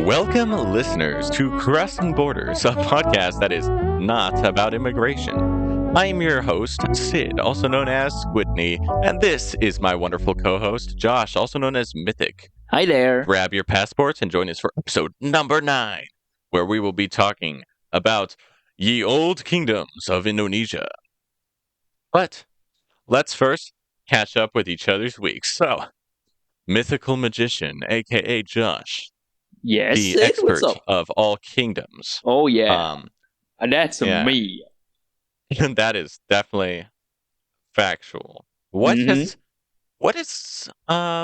Welcome, listeners, to Crossing Borders, a podcast that is not about immigration. I am your host, Sid, also known as Whitney, and this is my wonderful co-host, Josh, also known as Mythic. Hi there. Grab your passports and join us for episode number 9, where we will be talking about ye old kingdoms of Indonesia. But let's first catch up with each other's weeks. So, mythical magician, aka Josh, Yes, the Sid, what's expert up? of all kingdoms. Oh yeah, Um, that's yeah, me. that is definitely factual. What Mm-hmm. has what has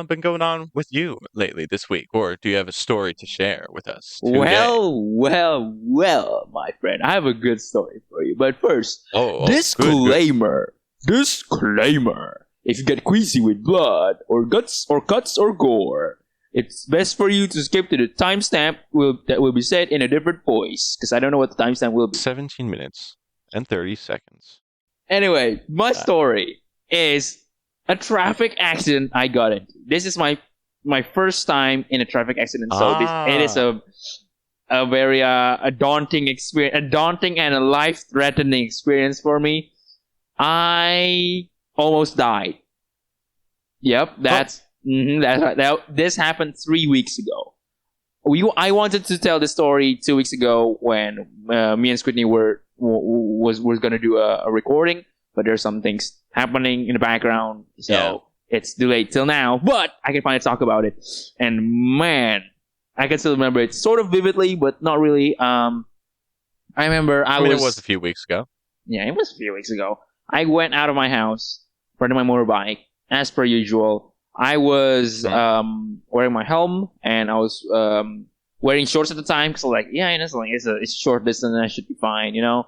been going on with you lately this week, or do you have a story to share with us today? Well, my friend, I have a good story for you. But first, Good. disclaimer. Disclaimer. If you get queasy with blood, or guts, or cuts, or gore, it's best for you to skip to the timestamp that will be said in a different voice, because I don't know what the timestamp will be. 17 minutes and 30 seconds. Anyway, my Uh, story is a traffic accident I got into. This is my first time in a traffic accident, so it is ah, a very a daunting experience, a daunting and a life threatening experience for me. I almost died. Yep, that's right. This happened 3 weeks ago. I wanted to tell the story 2 weeks ago when me and Squidney was gonna do a recording, but there's some things happening in the background, so yeah. it's delayed till now. But I can finally talk about it, and man, I can still remember it sort of vividly, but not really. I remember I mean, it was a few weeks ago. yeah, it was a few weeks ago. I went out of my house, riding my motorbike, as per usual. I was wearing my helm, and I was wearing shorts at the time, because like, yeah, it's like it's a short distance, and I should be fine, you know.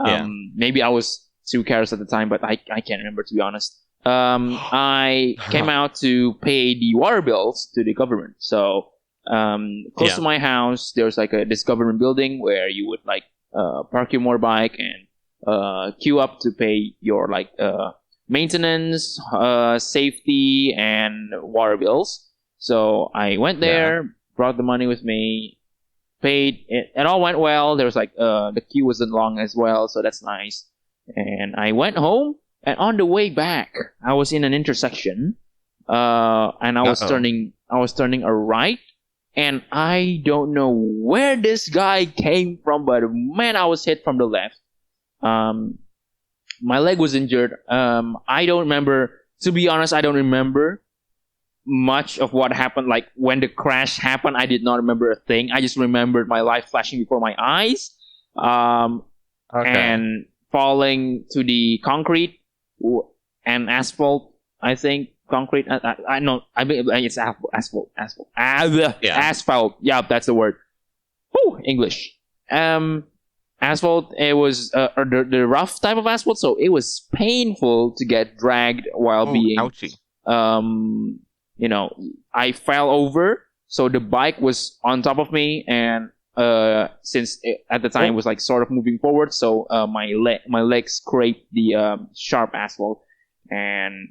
Yeah. Maybe I was too careless at the time, but I can't remember, to be honest. I came out to pay the water bills to the government. So close Yeah. to my house, there's like this government building where you would like park your motorbike and queue up to pay your like maintenance, safety, and water bills. So I went Yeah. there, brought the money with me, paid. It all went well. There was like the queue wasn't long as well, so that's nice. And I went home, and on the way back, I was in an intersection, and Uh-oh. I was turning a right, and I don't know where this guy came from, but man, I was hit from the left. Um, my leg was injured. I don't remember. To be honest, I don't remember much of what happened. Like when the crash happened, I did not remember a thing. I just remembered my life flashing before my eyes, Okay. and falling to the concrete and asphalt. I think concrete. I know. I mean, it's asphalt. Yeah. Asphalt. Yeah, that's the word. Whew, English. Asphalt. It was the rough type of asphalt, so it was painful to get dragged while Oh, being ouchie. you know, I fell over, so the bike was on top of me, and since at the time it was like sort of moving forward, so my leg scraped the sharp asphalt, and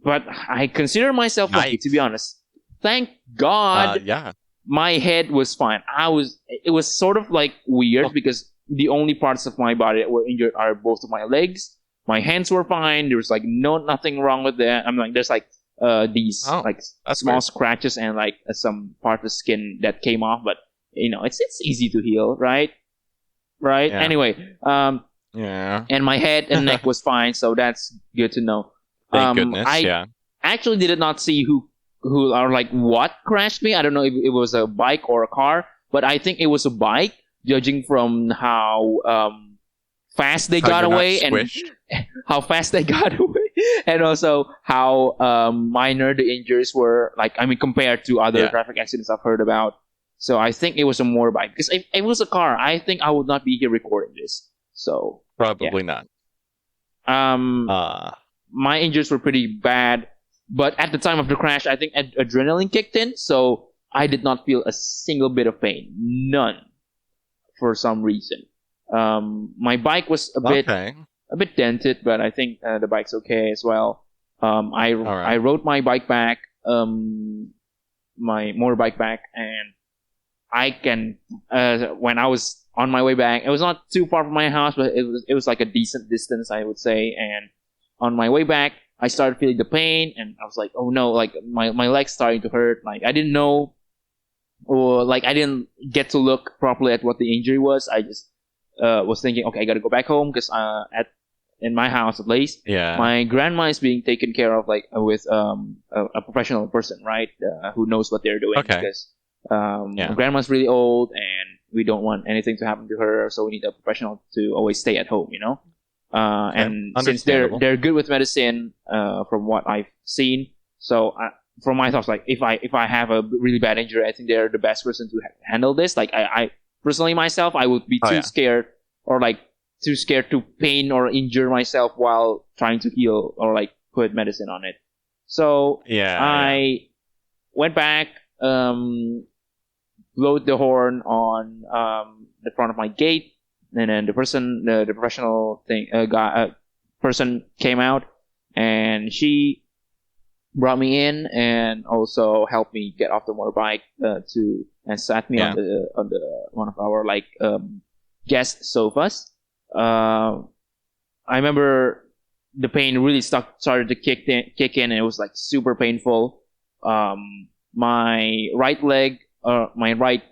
but I consider myself lucky, to be Yikes. honest. Thank God Yeah. my head was fine. It was sort of like weird Oh. because the only parts of my body that were injured are both of my legs. My hands were fine. There was like nothing wrong with that. I'm like, there's like these Oh, like that's small weird. scratches and like some part of the skin that came off, but you know, it's easy to heal, right? Right. Yeah. Anyway, Yeah. and my head and neck was fine, so that's good to know. Thank goodness. I Yeah. actually did not see who are like what crashed me. I don't know if it was a bike or a car, but I think it was a bike, judging from how fast they How got you're not away and squished. how fast they got away, and also how minor the injuries were. Like, I mean, compared to other Yeah. traffic accidents I've heard about. So I think it was a motorbike. Because if it was a car, I think I would not be here recording this. So Probably not. um, Uh, my injuries were pretty bad, but at the time of the crash, I think adrenaline kicked in, so I did not feel a single bit of pain, none, for some reason. My bike was okay. a bit dented, but I think the bike's okay as well. I All right. I rode my bike back my motorbike back, and I can when I was on my way back, it was not too far from my house, but it was like a decent distance, I would say. And on my way back, I started feeling the pain, and I was like, oh no, like my legs starting to hurt. Like I didn't know, or like I didn't get to look properly at what the injury was. I just was thinking, okay, I gotta go back home because at in my house at least, Yeah. my grandma is being taken care of like with a professional person, right? Who knows what they're doing Okay. because Yeah. grandma's really old and we don't want anything to happen to her, so we need a professional to always stay at home, you know. Okay. And since Understandable. they're good with medicine, from what I've seen, so from my thoughts, like if I have a really bad injury, I think they're the best person to handle this. Like I personally myself, I would be Oh, too yeah. scared or like too scared to pain or injure myself while trying to heal or like put medicine on it. So Yeah. I went back, blowed the horn on the front of my gate, and then the professional person came out, and she brought me in and also helped me get off the motorbike and sat me Yeah. on the one of our like guest sofas. I remember the pain really started to kick in, and it was like super painful. My right leg, my right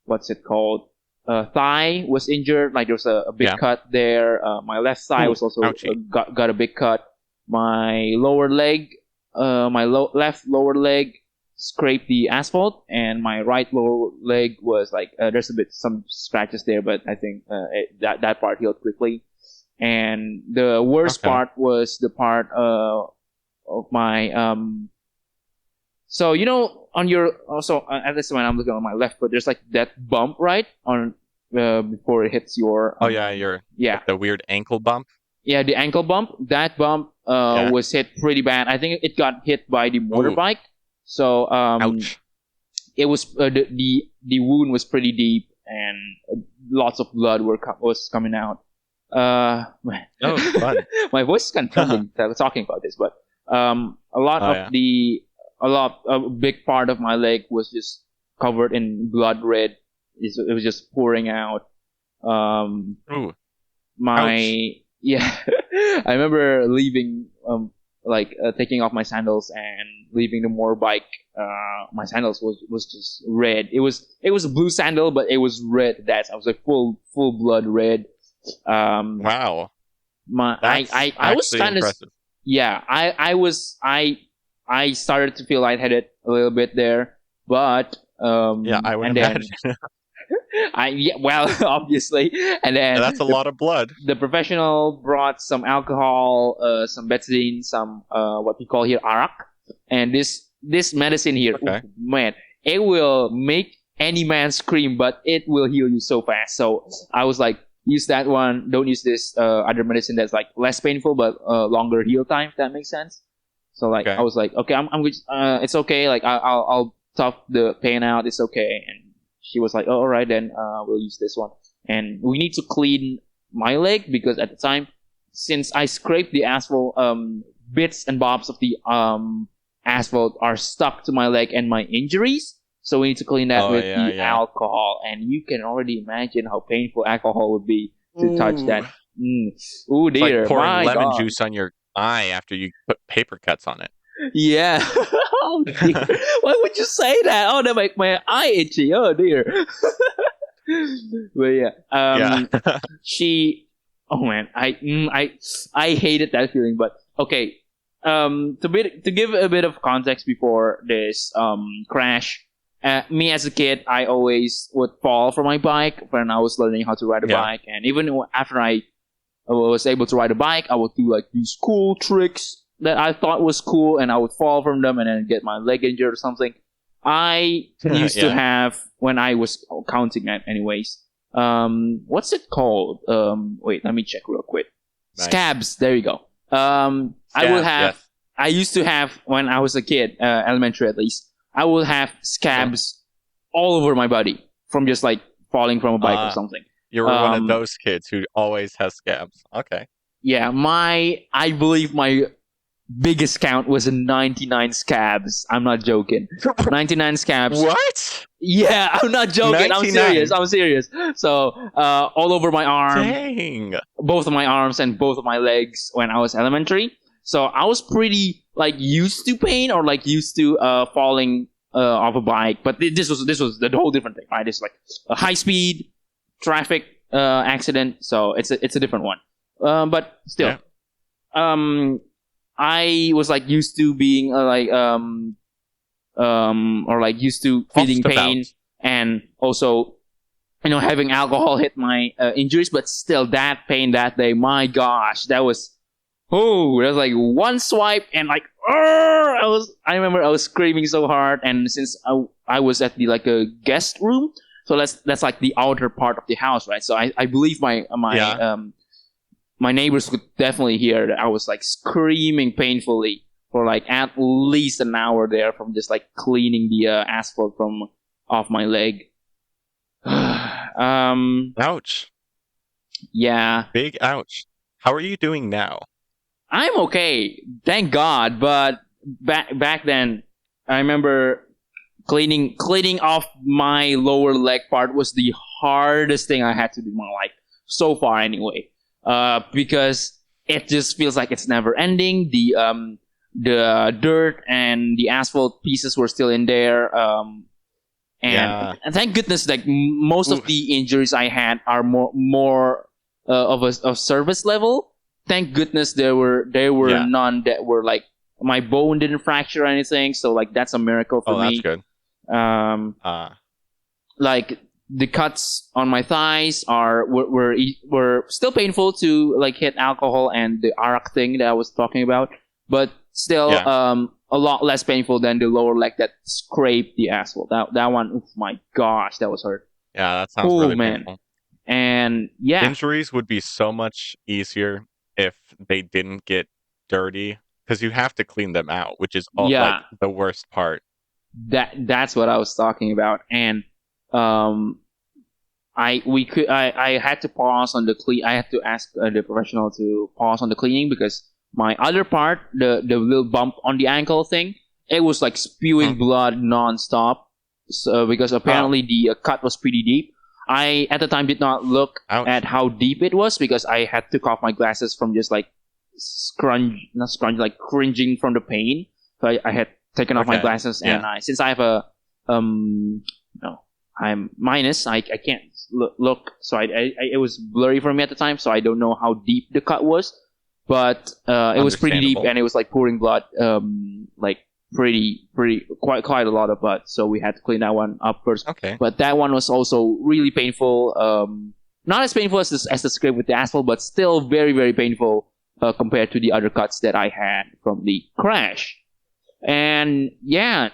what's it called? Thigh was injured. Like there was a big Yeah. cut there. My left thigh Ooh, was also ouchie. got a big cut. My lower leg, left lower leg scraped the asphalt, and my right lower leg was like there's some scratches there, but I think that part healed quickly. And the worst Okay. part was the part of my so you know on your also at this when I'm looking on my left foot, there's like that bump right on before it hits your Oh yeah, you're yeah like the weird ankle bump. yeah, the ankle bump. That bump Yeah. was hit pretty bad. I think it got hit by the Ooh. motorbike. So Ouch. it was the wound was pretty deep and lots of blood was coming out. Oh, fun. My voice is kind of trembling talking about this, but a lot Oh of yeah. a big part of my leg was just covered in blood red. It was just pouring out. Ooh. My Ouch. yeah, I remember leaving taking off my sandals and leaving the motorbike. My sandals was just red. It was a blue sandal, but it was red. I was like full blood red. Wow. My That's I was actually kind of impressive. yeah. I started to feel lightheaded a little bit there, but Yeah, I would and then imagine. well obviously, and then That's a lot of blood. the professional brought some alcohol, some benzene, some what we call here arak, and this medicine here, Okay. ooh, man, it will make any man scream, but it will heal you so fast. So I was like, use that one. Don't use this other medicine that's like less painful but longer heal time. If that makes sense. So like Okay. I was like, okay, I'm good. It's okay. Like I'll tough the pain out. It's okay. And she was like, oh, all right, then we'll use this one. And we need to clean my leg because at the time, since I scraped the asphalt, bits and bobs of the asphalt are stuck to my leg and my injuries. So we need to clean that Oh, with yeah, the yeah. alcohol. And you can already imagine how painful alcohol would be to touch Ooh. that. Ooh, It's dear. like pouring My lemon God. juice on your eye after you put paper cuts on it. Yeah. Oh, dear. Why would you say that? Oh, that make my eye itchy. Oh, dear. But yeah. Yeah. She. Oh man, I hated that feeling. But okay. To give a bit of context before this crash, me as a kid, I always would fall from my bike when I was learning how to ride a Yeah. bike, and even after I was able to ride a bike, I would do like these cool tricks that I thought was cool, and I would fall from them and then get my leg injured or something. I used to Yeah. have when I was counting at anyways. What's it called? Wait, let me check real quick. Nice. Scabs. There you go. I will Scabs, have. yes. I used to have when I was a kid, elementary at least. I will have scabs all over my body from just like falling from a bike or something. You were one of Um, those kids who always has scabs. Okay. Yeah, I believe my biggest count was 99 scabs. I'm not joking. 99 scabs. What? Yeah, I'm not joking. I'm 99. serious. I'm serious. So, all over my arm, Dang. both of my arms and both of my legs when I was elementary. So I was pretty like used to pain or like used to falling off a bike. But this was the whole different thing, right? It's like a high speed traffic accident. So it's a different one. But still, Yeah. I was like used to being or like used to feeling Just about. pain and also having alcohol hit my injuries, but still that pain that day, my gosh, that was like one swipe and like I remember I was screaming so hard. And since I was at the like a guest room, so that's like the outer part of the house, right? So I believe my Yeah. my neighbors could definitely hear that I was like screaming painfully for like at least an hour there from just like cleaning the asphalt from off my leg. Ouch. Yeah, Big ouch. How are you doing now? I'm okay, thank God. But back then, I remember cleaning off my lower leg part was the hardest thing I had to do in my life so far, anyway. Because it just feels like it's never ending. The dirt and the asphalt pieces were still in there. Yeah. And thank goodness, like most of the injuries I had are more of service level. Thank goodness there were Yeah. none that were like my bone didn't fracture or anything. So like that's a miracle for Oh, that's me. good. Um, like the cuts on my thighs were still painful to like hit alcohol and the arak thing that I was talking about, but still Yeah. a lot less painful than the lower leg that scraped the asphalt. That one, oh my gosh, that was hurt. Yeah, that sounds Oh really man. painful. And yeah, Injuries would be so much easier if they didn't get dirty because you have to clean them out, which is all, like yeah, the worst part. that's what I was talking about. And um I had to pause on the clean. I had to ask the professional to pause on the cleaning because my other part, the little bump on the ankle thing, it was like spewing Hmm. blood nonstop. So because Oh, apparently the cut was pretty deep. I at the time did not look ouch. at how deep it was because I had took off my glasses from just like not scrunch, like cringing from the pain. So I had taken off my Okay. glasses, and Yeah. since I have a no, I'm minus. I can't look, so it was blurry for me at the time, so I don't know how deep the cut was, but it was pretty deep, Understandable. and it was like pouring blood, like pretty quite a lot of blood. So we had to clean that one up first. Okay. But that one was also really painful. Not as painful as the scrape with the asphalt, but still very very painful compared to the other cuts that I had from the crash. And yeah,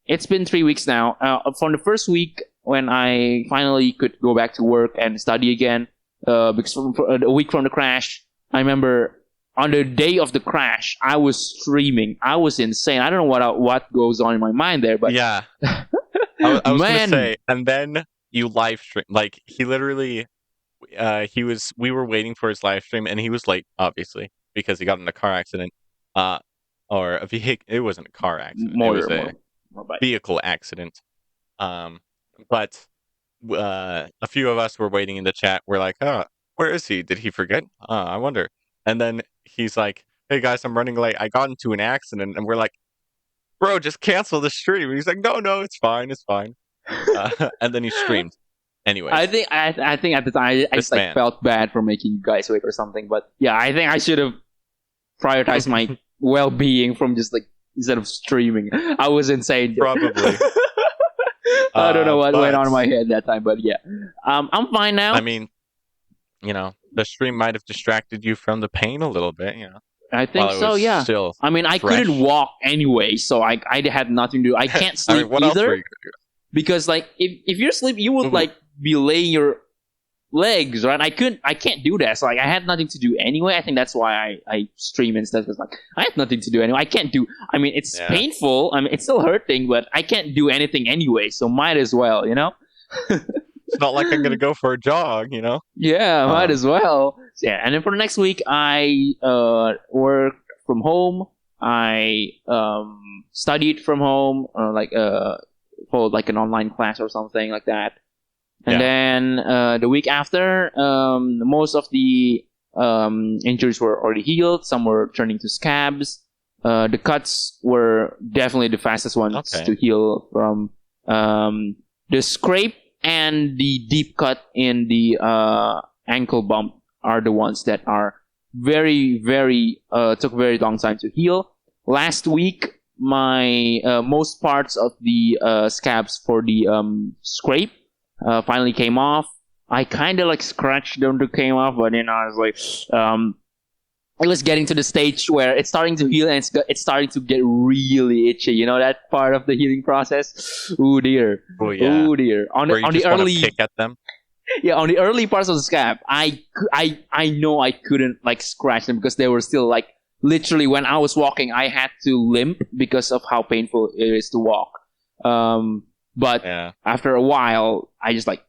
it's been 3 weeks now. From the first week when I finally could go back to work and study again, because a week from the crash, I remember on the day of the crash, I was streaming. I was insane. I don't know what goes on in my mind there, but Yeah. I was gonna man, say, and then you live stream. Like he literally, we were waiting for his live stream, and he was late, obviously, because he got in a car accident, uh, or a vehicle. It wasn't a car accident. It was a more bike. vehicle accident. Um, but a few of us were waiting in the chat. We're like, oh, where is he? Did he forget? I wonder. And then he's like, hey guys, I'm running late. I got into an accident. And we're like, bro, just cancel the stream. And he's like, no, it's fine. It's fine. And then he streamed. Anyways, I think at the time I this just like man. felt bad for making you guys wait or something. But yeah, I think I should have prioritized my well-being from just like instead of streaming. I was insane. Probably. I don't know what went on in my But, head that time, but yeah, I'm fine now. I mean, the stream might have distracted you from the pain a little bit, I think while it so. was Yeah. still I mean, I fresh. couldn't walk anyway, so I had nothing to do. I can't I sleep mean, what else were either you gonna because like if you're asleep, you would Mhm. like be laying your legs, right? I can't do that. So like I had nothing to do anyway. I think that's why I stream instead because like I have nothing to do anyway. I can't do. I mean, it's Yeah. painful. I mean, it's still hurting, but I can't do anything anyway. So might as well, It's not like I'm gonna go for a jog. Yeah, might Um, as well. Yeah, and then for the next week, I work from home. I studied from home, for like an online class or something like that. And Yeah. then the week after, most of the injuries were already healed. Some were turning to scabs. The cuts were definitely the fastest ones Okay. to heal from. The scrape and the deep cut in the ankle bump are the ones that are very, very took a very long time to heal. Last week, my most parts of the scabs for the scrape finally came off. I kind of like scratched them to came off, but then I was like, it was getting to the stage where it's starting to heal and it's starting to get really itchy. You know that part of the healing process. Oh dear. Oh yeah. Oh dear. Where you On the just want to early pick at them. yeah, on the early parts of the scab, I know I couldn't like scratch them because they were still like literally when I was walking, I had to limp because of how painful it is to walk. But Yeah. after a while, I just like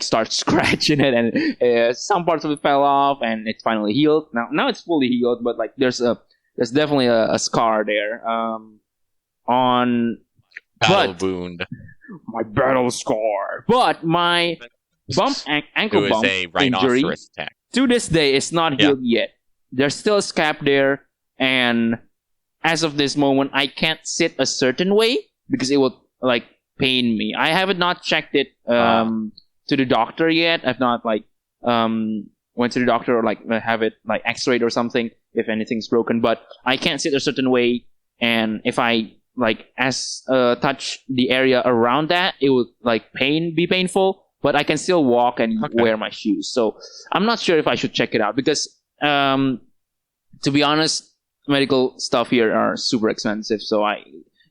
start scratching it, and some parts of it fell off, and it finally healed. Now it's fully healed, but like there's definitely a scar there. On Battle but wound. my battle scar, but my It ankle was bump a injury rhinoceros attack. to this day is not Yeah. healed yet. There's still a scab there, and as of this moment, I can't sit a certain way because it will like pain me. I haven't not checked it to the doctor yet. I've not like went to the doctor or like have it like x-rayed or something if anything's broken. But I can't sit a certain way, and if I like touch the area around that, it would like be painful. But I can still walk and Okay. wear my shoes. So I'm not sure if I should check it out because to be honest, medical stuff here are super expensive. So I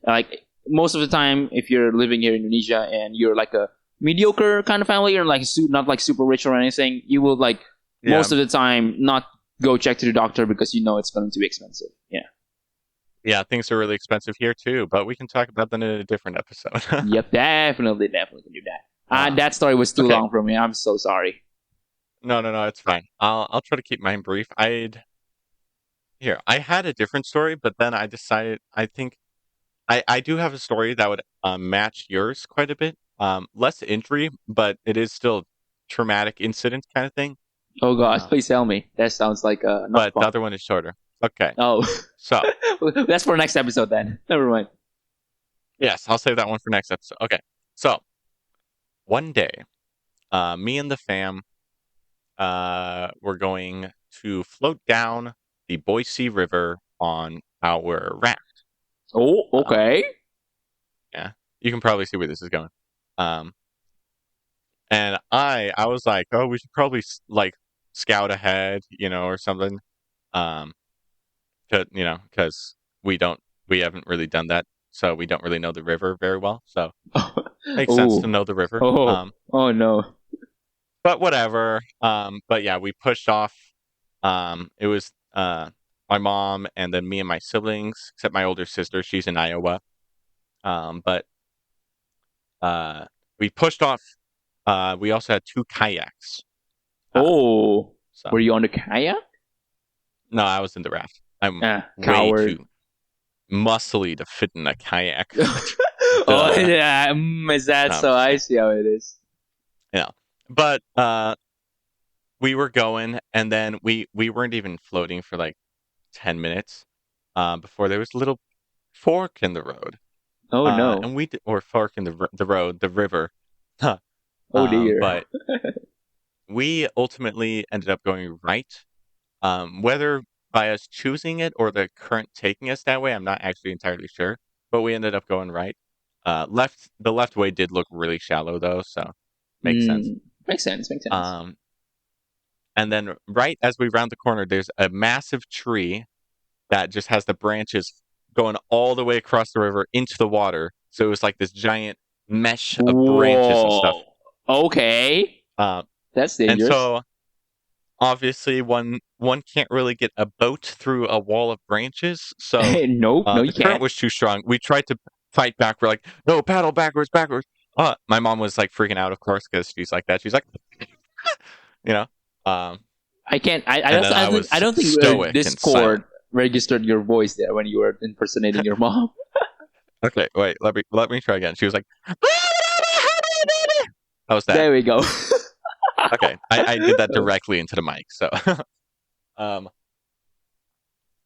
like most of the time if you're living here in Indonesia and you're like a mediocre kind of family or like not like super rich or anything, you will like Yeah. most of the time not go check to the doctor because you know it's going to be expensive. Yeah. Yeah, things are really expensive here too, but we can talk about them in a different episode. Yep, definitely can do that. That story was too okay. long for me. I'm so sorry. No, it's fine. I'll try to keep mine brief. I had a different story, but then I decided I think I do have a story that would match yours quite a bit. Less injury, but it is still traumatic incident kind of thing. Oh gosh, please tell me. That sounds like not But the fun. other one is shorter. Okay. Oh, So that's for next episode then. Never mind. yes, I'll save that one for next episode. Okay. So one day, me and the fam were going to float down the Boise River on our raft. Oh, okay. Yeah, you can probably see where this is going. And I was like, oh, we should probably like scout ahead, or something. Because we haven't really done that, so we don't really know the river very well. So makes sense to Oh, know the river. oh no. But whatever. But yeah, we pushed off. It was my mom and then me and my siblings, except my older sister. She's in Iowa. But we pushed off. We also had 2 kayaks. Oh, So were you on the kayak? no, I was in the raft. I'm way Coward. too muscly to fit in a kayak. Oh yeah, is that No, I'm so? just I kidding. see how it is. Yeah, but we were going, and then we weren't even floating for like 10 minutes before there was a little fork in the road. Oh no. And or fork in the road, the river. Oh dear. But we ultimately ended up going right. Whether by us choosing it or the current taking us that way, I'm not actually entirely sure. But we ended up going right. The left way did look really shallow though, so makes sense. Makes sense. Makes sense. And then right as we round the corner, there's a massive tree that just has the branches going all the way across the river into the water. So it was like this giant mesh of branches and stuff. Okay. That's dangerous. And so obviously one can't really get a boat through a wall of branches. So no, you the current can't. was too strong. We tried to fight back. We're like, no, paddle backwards. My mom was like freaking out, of course, because she's like that. She's like, you know. I can't. And then I was I don't think stoic and Discord silent. registered your voice there when you were impersonating your mom. Okay, wait, let me try again. She was like, how was that? There we go. Okay, I did that directly into the mic. So, um,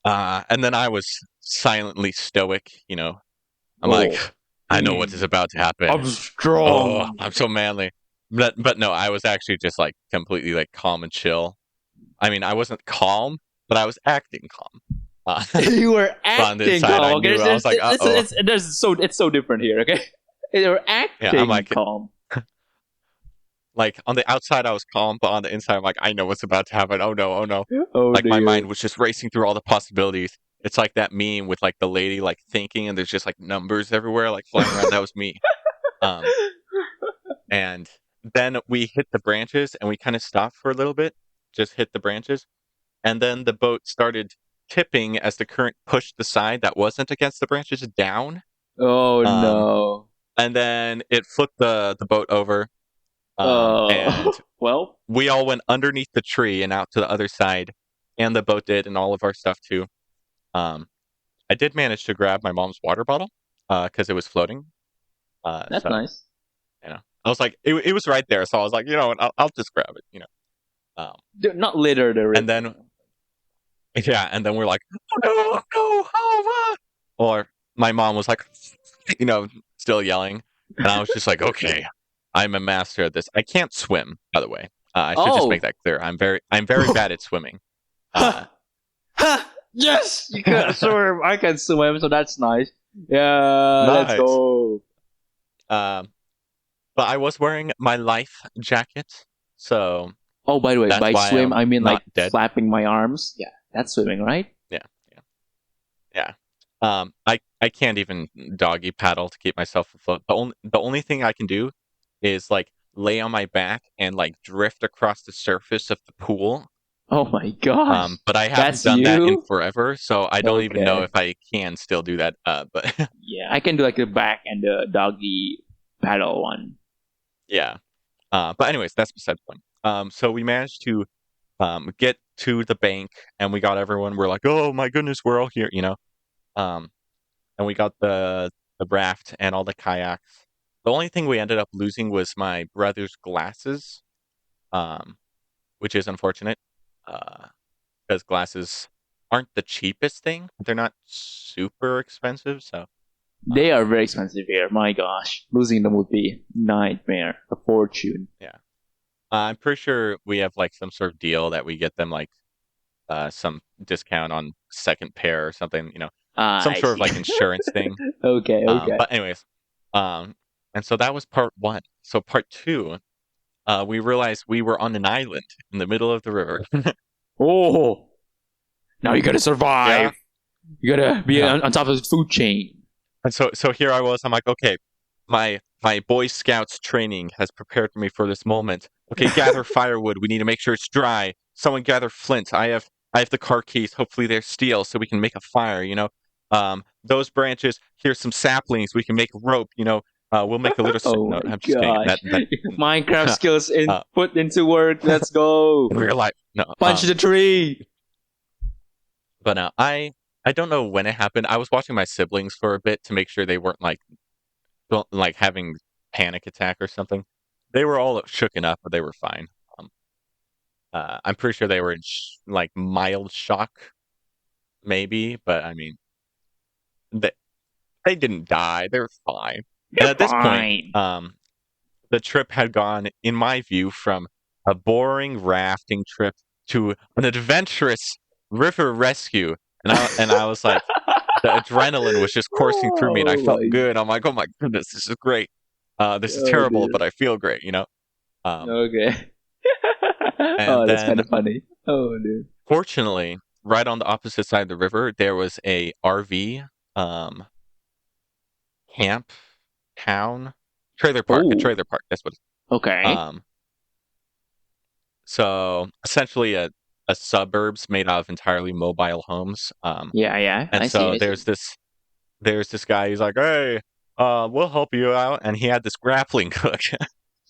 and then I was silently stoic. I'm like, Oh, I know what is about to happen. I'm Oh, strong. I'm so manly. But no, I was actually just like completely like calm and chill. I mean, I wasn't calm, but I was acting calm. You were But on the acting inside, I calm. Okay, knew I was like, uh-oh. it's so different here. Okay, you were Yeah, I'm acting calm. like on the outside, I was calm, but on the inside, I'm like, I know what's about to happen. Oh no, oh no. Oh Like my dear. mind was just racing through all the possibilities. It's like that meme with like the lady like thinking, and there's just like numbers everywhere, like flying around. That was me. Um, and then we hit the branches, and we kind of stopped for a little bit, just hit the branches, and then the boat started tipping as the current pushed the side that wasn't against the branches down. Oh Um, no. and then it flipped the boat over. And Well. we all went underneath the tree and out to the other side, and the boat did, and all of our stuff too. Um, I did manage to grab my mom's water bottle because it was floating. That's So nice. I was like, it was right there, so I was like, what, I'll just grab it. Not litter the And river. then yeah, and then we're like, oh no, no, oh, or my mom was like, you know, still yelling, and I was just like, okay, I'm a master at this. I can't swim, by the way. I should just make Oh. that clear. I'm very bad at swimming. Uh, Ha! Ha! Yes, you can swim. I can swim, so that's nice. Yeah, let's nice. go. Um, but I was wearing my life jacket, so Oh, by the way, that's by why swim I'm I mean not like dead. flapping my arms. Yeah, that's swimming, right? Yeah, yeah, yeah. I can't even doggy paddle to keep myself afloat. The only thing I can do is like lay on my back and like drift across the surface of the pool. Oh my gosh, But I haven't that's done that in you. forever, so I don't even know Okay. if I can still do that. But Yeah, I can do like the back and the doggy paddle one. yeah. But anyways, that's beside the point. So we managed to get to the bank, and we got everyone. We're like, oh my goodness, we're all here. Um, and we got the raft and all the kayaks. The only thing we ended up losing was my brother's glasses, um, which is unfortunate, because glasses aren't the cheapest thing. They're not super expensive, so They are very expensive here. My gosh, losing them would be nightmare, a fortune. yeah. I'm pretty sure we have like some sort of deal that we get them like some discount on second pair or something. Ah, Some I sort of see. like insurance thing. Okay, okay. But anyways, um, and so that was part one. So part two, we realized we were on an island in the middle of the river. Oh, now you gotta survive. Yeah, You gotta be yeah. on top of the food chain. And so here I was. I'm like, okay, my Boy Scouts training has prepared me for this moment. Okay, gather firewood. We need to make sure it's dry. Someone gather flint. I have the car keys. Hopefully they're steel, so we can make a fire. Those branches. Here's some saplings. We can make rope. We'll make a little. Oh No, my I'm just kidding. That gosh. that. Minecraft skills uh, put into work. Let's go. in real life, no. Punch the tree. But I don't know when it happened. I was watching my siblings for a bit to make sure they weren't like having panic attack or something. They were all shooken up, but they were fine. Um, I'm pretty sure they were in like mild shock, maybe, but I mean, they they didn't die. They were fine. And You're at this point, fine. the trip had gone, in my view, from a boring rafting trip to an adventurous river rescue. And I was like, the adrenaline was just coursing through me, and I Oh felt my. good. I'm like, oh my goodness, this is great. This is Oh terrible, dear. but I feel great. Um, Okay. and Oh, that's kind then, of funny. Oh dear. fortunately, right on the opposite side of the river, there was a RV um, camp town trailer park. A Oh. trailer park. That's what. Okay. Um, so essentially, a suburbs made out of entirely mobile homes. Yeah, yeah. And I see. so I see. there's this guy. He's like, hey. We'll help you out, and he had this grappling hook,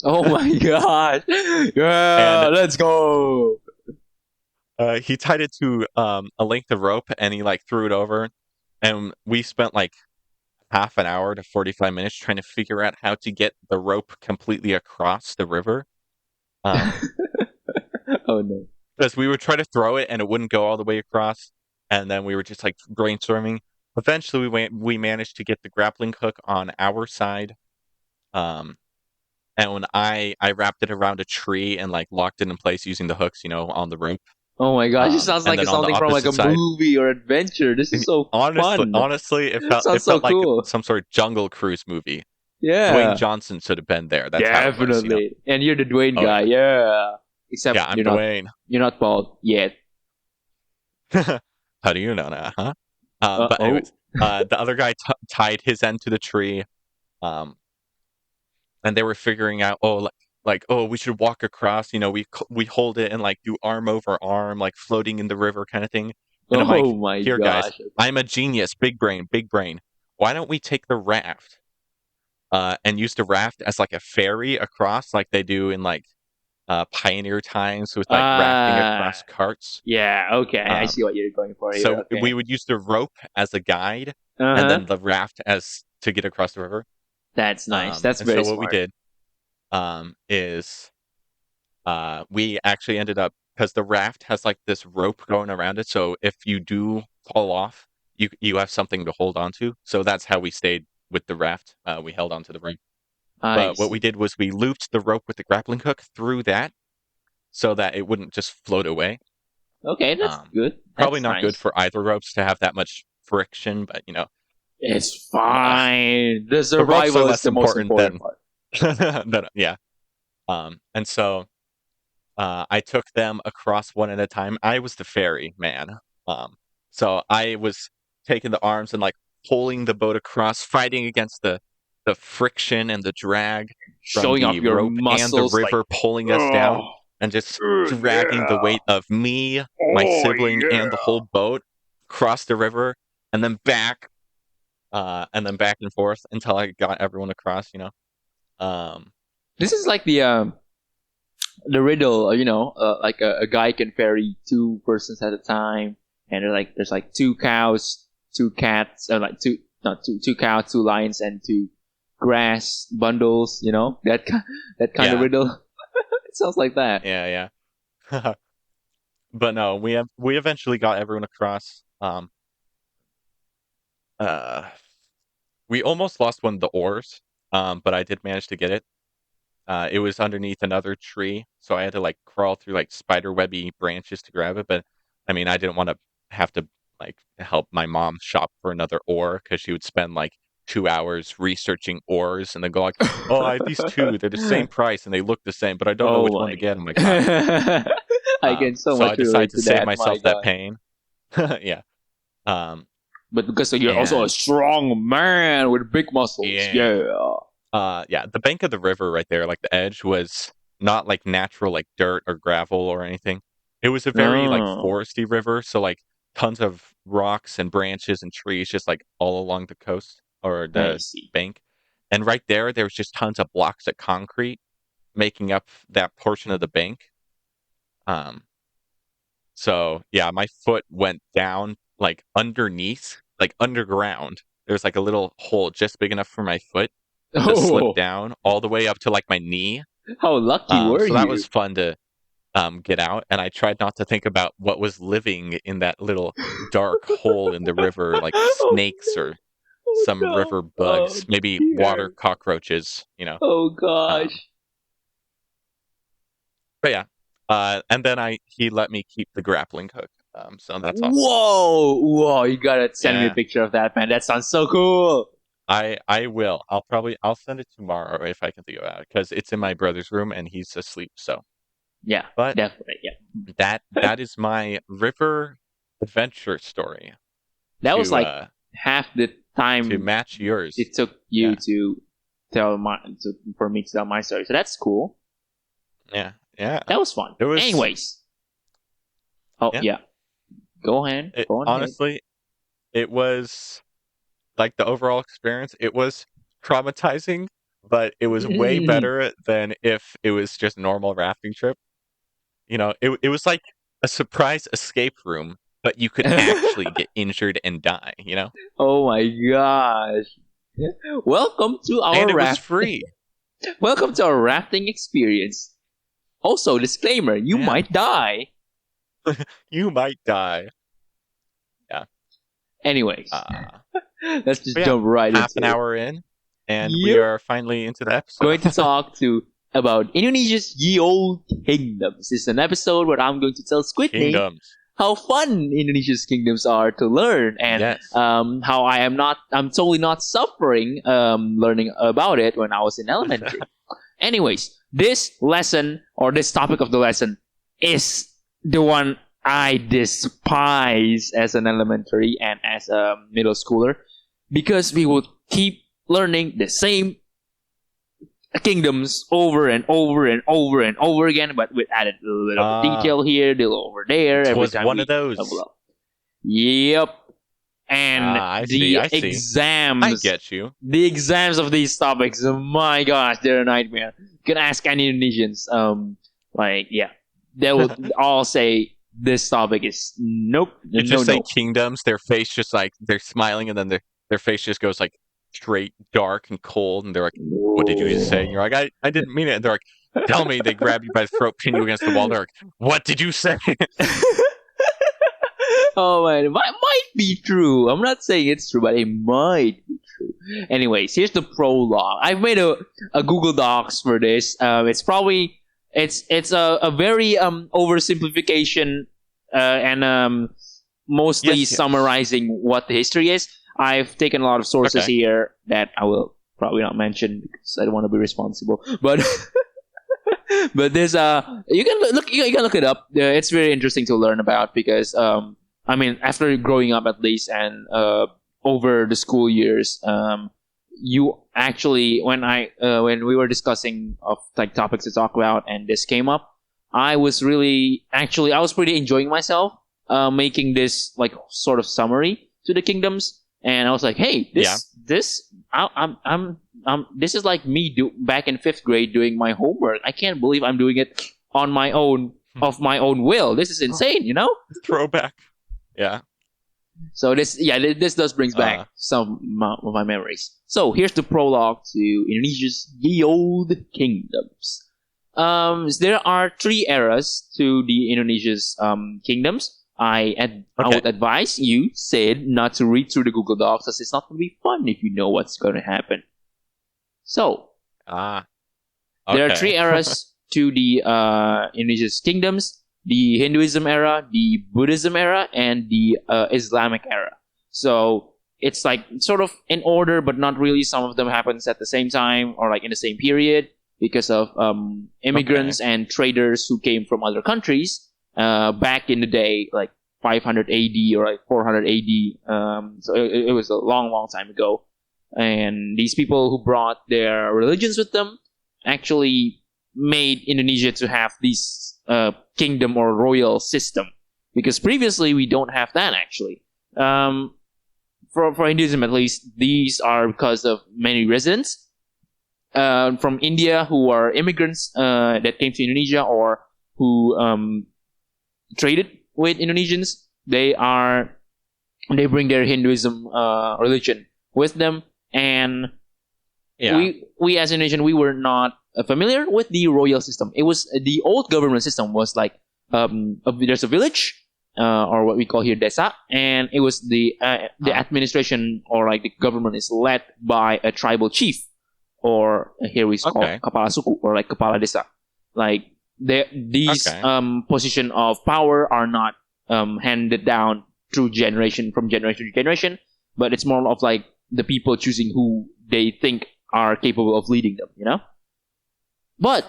Oh my god. and Yeah, let's go. he tied it to a length of rope and he like threw it over, and we spent like half an hour to 45 minutes trying to figure out how to get the rope completely across the river. Um, Oh no. because we would try to throw it and it wouldn't go all the way across, and then we were just like brainstorming. Eventually, we managed to get the grappling hook on our side. Um, and when I wrapped it around a tree and like locked it in place using the hooks, on the rope. Oh my gosh, it sounds And like then it's on the something from like a opposite side, movie or adventure. This is so honestly, fun. honestly, it felt Sounds it so felt like cool. some sort of Jungle Cruise movie. Dwayne Yeah, Johnson should have been there. That's how it was. definitely. And you're the Dwayne Oh guy. yeah, Yeah. Except yeah. I'm Dwayne. you're not bald yet. How do you know that, huh? But Oh. anyways, the other guy tied his end to the tree, um, and they were figuring out, oh, we should walk across. We hold it and like do arm over arm, like floating in the river kind of thing. And I'm Oh like, my here, guys, gosh. I'm a genius, big brain, big brain. Why don't we take the raft, and use the raft as like a ferry across, like they do in like pioneer times with like rafting Uh across carts. yeah, okay. I Um, see what you're going for here. So we Okay. would use the rope as a guide, and Uh-huh. then the raft as to get across the river. That's nice. That's And so very what we smart. did, is we actually ended up, because the raft has like this rope going around it. So if you do fall off, you have something to hold on to. So that's how we stayed with the raft. We held onto the rope. I But what we see. did was we looped the rope with the grappling hook through that so that it wouldn't just float away. Okay, that's Um, good. Probably That's not good nice. for either ropes to have that much friction, but It's uh, fine. The the ropes are survival is less the most important important than part. yeah. And so I took them across one at a time. I was the ferry man. Um, so I was taking the arms and like pulling the boat across, fighting against the friction and the drag from Showing the off your rope and the muscles like, river pulling us oh, down, and just dragging the yeah. weight of me, my Oh sibling, and the yeah. whole boat across the river, and then back, and forth until I got everyone across. Um, This is like the riddle, like a guy can ferry two persons at a time, and there's like two cows, two cats, or like two not two cows, two lions, and two grass bundles. That kind of yeah, riddle. It sounds like that. yeah, yeah. But no, we eventually got everyone across. Uh, we almost lost one of the oars, but I did manage to get it. It was underneath another tree, so I had to like crawl through like spider webby branches to grab it. But I mean, I didn't want to have to like help my mom shop for another oar because she would spend like 2 hours researching oars and then go like, "Oh, I have these two. They're the same price and they look the same, but I don't know which Oh one my to get." I'm like, "Ah." god. I can so So I much decided relate to to save that. My myself that god. pain. Yeah. Um, But because you're also a and strong man with big muscles. yeah. Yeah. Yeah, the bank of the river right there, like the edge, was not like natural, like dirt or gravel or anything. It was a very like Oh, foresty river, so like tons of rocks and branches and trees just like all along the coast or I the see. bank. And right there was just tons of blocks of concrete making up that portion of the bank. Um, so yeah, my foot went down like underneath, like underground. There's like a little hole just big enough for my foot to slip Oh, down all the way up to like my knee. how lucky were So that was you? fun to get out, and I tried not to think about what was living in that little dark hole in the river, like Oh snakes no. or Oh some no. river Oh bugs, maybe water dear. cockroaches. Oh Um, gosh. but yeah, and then he let me keep the grappling hook. So that's awesome. Whoa. Whoa. You gotta send me a Yeah, picture of that, man. That sounds so cool. I will. I'll send it tomorrow if I can think about it because it's in my brother's room and he's asleep. So, Yeah, but definitely. Yeah. that is my river adventure story That was to like half the time match yours. it took you Yeah, to for me to tell my story. So that's cool. yeah, yeah. That was fun. It was Anyways. Oh yeah. yeah. Go ahead. It Go on ahead. honestly, it was like the overall experience. It was traumatizing, but it was way better than if it was just a normal rafting trip. It was like a surprise escape room, but you could actually get injured and die, you know? Oh my gosh. Welcome to And our it was raft. free. Welcome to our rafting experience. Also, disclaimer: you Yeah. might die. You might die. Anyways, Uh, let's just but yeah, jump right half into an it. hour in, and we Yep. are finally into the Going to episode. talk about Indonesia's Ye Old Kingdoms. This is an episode where I'm going to tell Squidney Kingdoms. how fun Indonesia's kingdoms are to learn, and Yes. how I'm totally not suffering learning about it when I was in elementary. Anyways, this lesson or this topic of the lesson is the one I despise as an elementary and as a middle schooler, because we would keep learning the same kingdoms over and over and over and over again, but with added a little bit of detail here, a little over there. It Every was time one we of those. level up. Yep. And I the see. I exams, get you. the exams of these topics, oh my gosh, they're a nightmare. You can ask any Indonesians. They will all say this topic is nope. You just no. say kingdoms, their face just like they're smiling, and then their face just goes like straight dark and cold, and they're like, "What did you just say?" And you're like, "I didn't mean it." And they're like, "Tell me." They grab you by the throat, pin you against the wall. They're like, "What did you say?" Oh man, it might be true. I'm not saying it's true, but it might be true. Anyways, here's the prologue. I've made a Google Docs for this. It's probably it's a very oversimplification and mostly Yes. summarizing what the history is. I've taken a lot of sources Okay. here that I will probably not mention because I don't want to be responsible. But but there's you can look it up. It's very interesting to learn about because I mean, after growing up at least and over the school years, you actually when we were discussing of like topics to talk about and this came up, I was pretty enjoying myself making this like sort of summary to the kingdoms, and I was like, hey, this this is like me back in 5th grade doing my homework. I can't believe I'm doing it on my own of my own will. This is insane, you know? Throwback. Yeah. So this does brings back some of my memories. So here's the prologue to Indonesia's Ye Old Kingdoms. There are 3 eras to the Indonesia's kingdoms. I would advise you, Sid, not to read through the Google Docs, as it's not going to be fun if you know what's going to happen. So there are 3 eras to the Indonesia's kingdoms: the Hinduism era, the Buddhism era, and the Islamic era. So it's like sort of in order, but not really. Some of them happens at the same time or like in the same period because of immigrants and traders who came from other countries back in the day, like 500 AD or like 400 AD. So it was a long, long time ago. And these people who brought their religions with them actually made Indonesia to have this kingdom or royal system, because previously we don't have that actually. For Hinduism at least, these are because of many residents from India who are immigrants that came to Indonesia or who traded with Indonesians. They bring their Hinduism religion with them, and we as Indonesian, we were not familiar with the royal system. It was the old government system was like there's a village or what we call here desa, and it was the administration or like the government is led by a tribal chief, or here we call kepala suku or like kepala desa. Like these position of power are not handed down through generation to generation, but it's more of like the people choosing who they think are capable of leading them, you know? But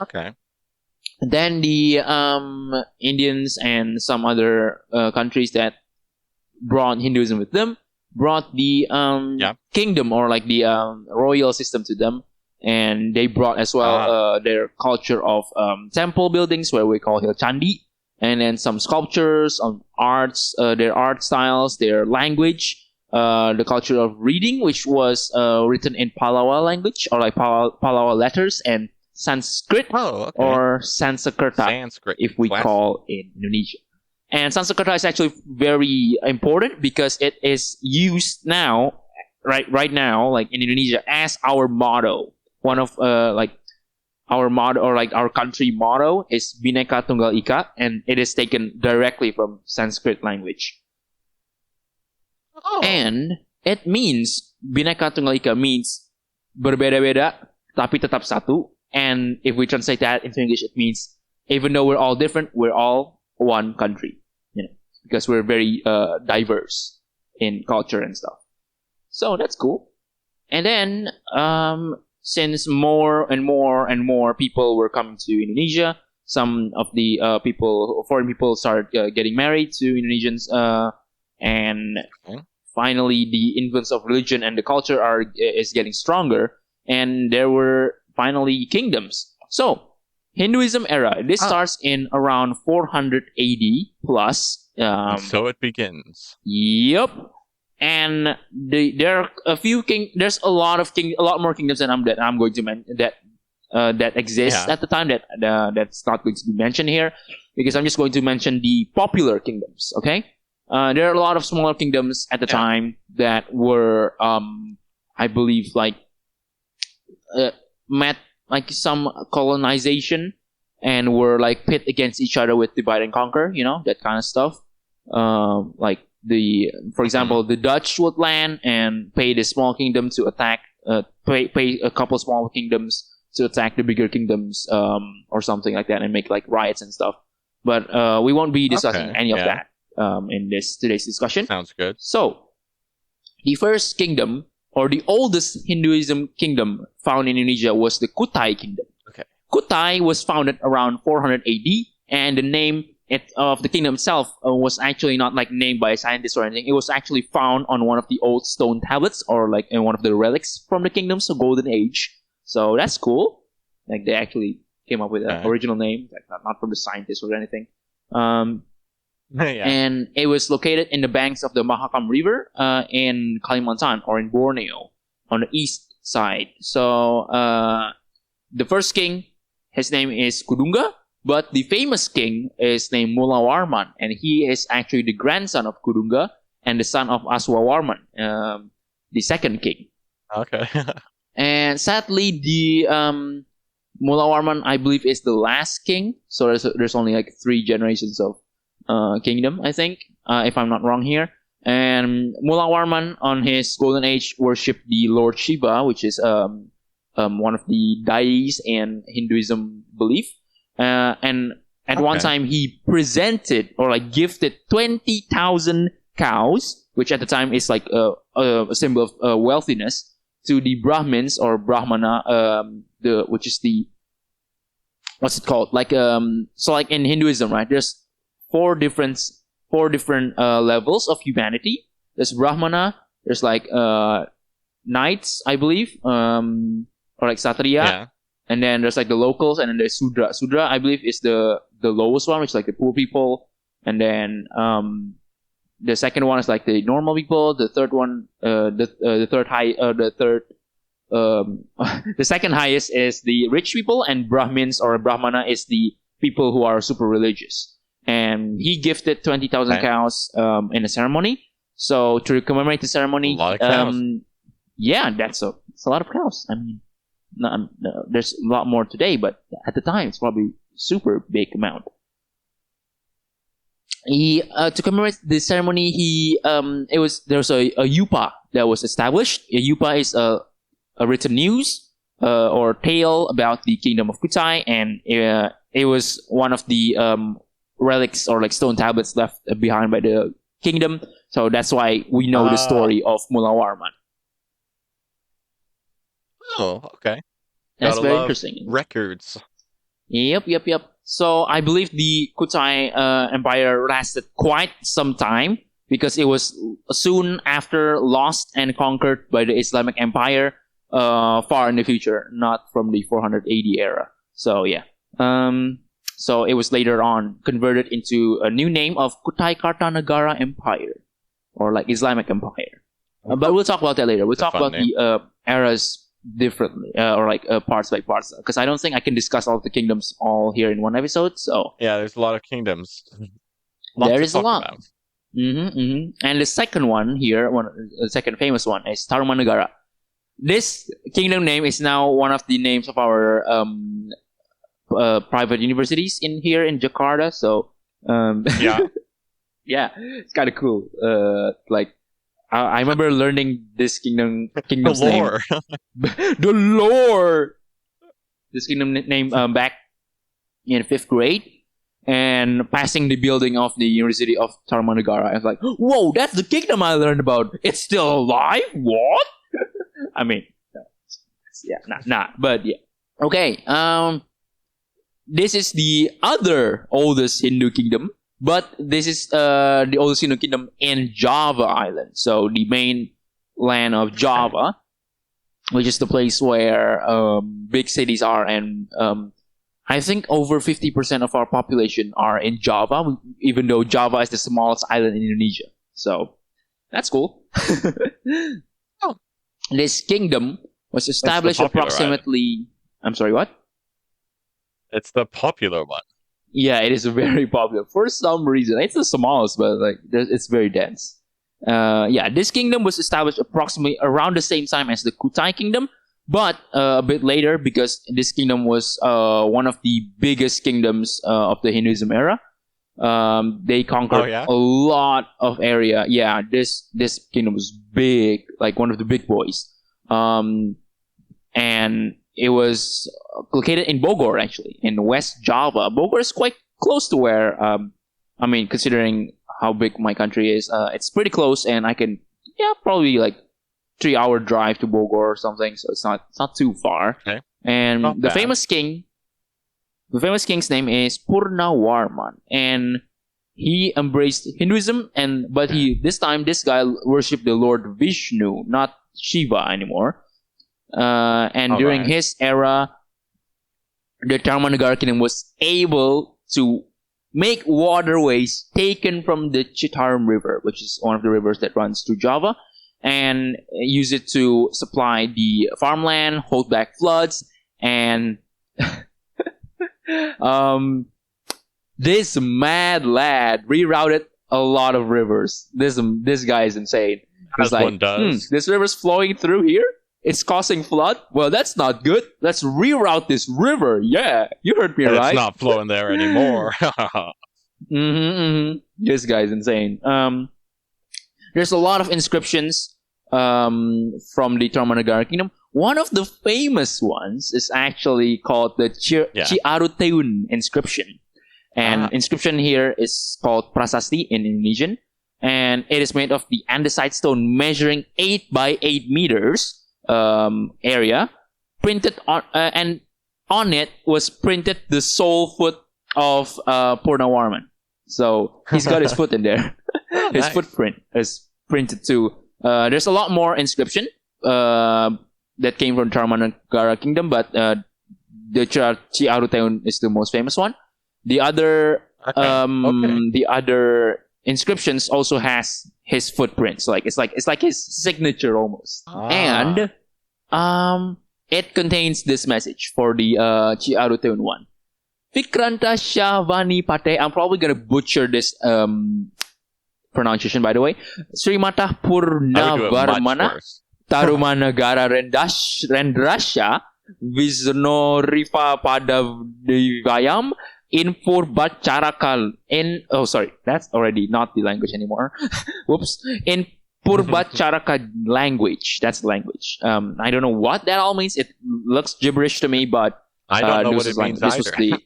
then the Indians and some other countries that brought Hinduism with them brought the kingdom or like the royal system to them, and they brought as well their culture of temple buildings, where we call here candi, and then some sculptures, arts, their art styles, their language, the culture of reading, which was written in Palawa language or like Palawa letters, and Sanskrit or Sanskerta, if we call in Indonesia. And Sanskerta is actually very important because it is used now, right now, like in Indonesia, as our motto. One of like our motto, or like our country motto, is Bhinneka Tunggal Ika, and it is taken directly from Sanskrit language. Oh. And it means Bhinneka Tunggal Ika means berbeda-beda tapi tetap satu. And if we translate that into English, it means even though we're all different, we're all one country. Because we're very diverse in culture and stuff. So that's cool. And then since more and more people were coming to Indonesia, some of the foreign people started getting married to Indonesians, and finally the influence of religion and the culture is getting stronger, and there were finally kingdoms. So Hinduism era, this starts in around 400 AD plus. So it begins. Yep. And there are a few there's a lot more kingdoms that I'm going to mention that exist at the time that's not going to be mentioned here, because I'm just going to mention the popular kingdoms. Okay. There are a lot of smaller kingdoms at the time that were I believe like met like some colonization and were like pit against each other with divide and conquer, that kind of stuff. Like for example, the Dutch would land and pay the small kingdom to attack, pay a couple small kingdoms to attack the bigger kingdoms, or something like that, and make like riots and stuff. But we won't be discussing any of that in today's discussion. Sounds good. So, the first kingdom, or the oldest Hinduism kingdom found in Indonesia, was the Kutai kingdom. Okay. Kutai was founded around 400 AD, and the name of the kingdom itself was actually not like named by a scientist or anything. It was actually found on one of the old stone tablets, or like in one of the relics from the kingdom, so Golden Age. So that's cool. Like they actually came up with an original name, like not from the scientist or anything. And it was located in the banks of the Mahakam River in Kalimantan, or in Borneo, on the east side. So the first king, his name is Kudunga, but the famous king is named Mula Warman, and he is actually the grandson of Kudunga and the son of Aswawarman, the second king. Okay. And sadly, the Mula Warman, I believe, is the last king. So there's only like 3 generations of kingdom, I think, if I'm not wrong here. And Mula Warman, on his golden age, worshipped the Lord Shiva, which is one of the deities in Hinduism belief. And at one time, he presented or like gifted 20,000 cows, which at the time is like a symbol of wealthiness, to the Brahmins or Brahmana, which is the, what's it called? Like so like in Hinduism, right? There's four different levels of humanity. There's Brahmana. There's like knights, I believe, or like Satriya. Yeah. And then there's like the locals, and then there's Sudra. Sudra, I believe, is the lowest one, which is like the poor people. And then the second one is like the normal people. The third one, the second highest is the rich people, and Brahmins or Brahmana is the people who are super religious. And he gifted 20,000 cows in a ceremony. So to commemorate the ceremony, a lot of cows. Yeah, that's a lot of cows. I mean, there's a lot more today, but at the time it's probably super big amount. He to commemorate the ceremony, there was a yupa that was established. A yupa is a written news or tale about the kingdom of Kutai, and it was one of the relics or like stone tablets left behind by the kingdom. So that's why we know the story of Mula Warman. Oh, okay. That's Gotta very love interesting. Records. Yep. So I believe the Kutai Empire lasted quite some time, because it was soon after lost and conquered by the Islamic Empire far in the future, not from the 400 AD era. So yeah. So it was later on converted into a new name of Kutai Kartanagara Empire, or like Islamic Empire. But we'll talk about that later. We'll talk about the eras differently, or like parts by parts, because I don't think I can discuss all of the kingdoms all here in one episode. So yeah, there's a lot of kingdoms. Lots There to is a talk lot. about. And the second one here, the second famous one is Tarumanegara. This kingdom name is now one of the names of our private universities in here in Jakarta. So Yeah. yeah, it's kind of cool. Like I remember learning this The kingdom's name, lore. the lore. This kingdom name back in 5th grade, and passing the building of the University of Tarumanegara. I was like, whoa, that's the kingdom I learned about. It's still alive? What? I mean, yeah, but yeah. Okay, this is the other oldest Hindu kingdom, but this is the oldest Hindu kingdom in Java Island. So the main land of Java, which is the place where big cities are, and I think over 50% of our population are in Java, even though Java is the smallest island in Indonesia. So that's cool. Oh. This kingdom was established popular approximately. I'm sorry, what? It's the popular one. Yeah, it is very popular for some reason. It's the smallest, but like it's very dense. Yeah, this kingdom was established approximately around the same time as the Kutai kingdom, but a bit later because this kingdom was one of the biggest kingdoms of the Hinduism era. They conquered a lot of area. Yeah, this kingdom was big, like one of the big boys. And it was located in Bogor, actually, in West Java. Bogor is quite close to where, I mean, considering how big my country is, it's pretty close, and I can, probably like 3-hour drive to Bogor or something. So it's not too far. Okay. And Not the bad. famous king's name is Purnawarman, and he embraced Hinduism, but this guy worshipped the Lord Vishnu, not Shiva anymore. And during his era, the Tarumanegara kingdom was able to make waterways taken from the Citarum River, which is one of the rivers that runs through Java, and use it to supply the farmland, hold back floods, and this mad lad rerouted a lot of rivers. This guy is insane. As one does. This river's flowing through here. It's causing flood. Well, that's not good. Let's reroute this river. Yeah, you heard me And right. it's not flowing there anymore. This guy's insane. There's a lot of inscriptions from the Tarumanegara kingdom. One of the famous ones is actually called the Ciaruteun inscription. And inscription here is called Prasasti in Indonesian. And it is made of the andesite stone measuring 8 by 8 meters area. Printed on, and on it was printed the sole foot of Purnawarman. So he's got his foot in there. His footprint is printed too. There's a lot more inscription that came from Tarumanegara kingdom, but the Ciaruteun is the most famous one. The other the other inscriptions also has his footprints. Like it's like his signature almost. And it contains this message for the Ciaruteun one. Vikranta Shavani Pate. I'm probably gonna butcher this pronunciation, by the way. Srimata Purnawarmana Tarumanegara Rendrasya Visnoriva Padavivayam in Purbacharakal that's already not the language anymore. Whoops. In Purbacharaka language. That's the language. I don't know what that all means. It looks gibberish to me, but I don't know what it means either.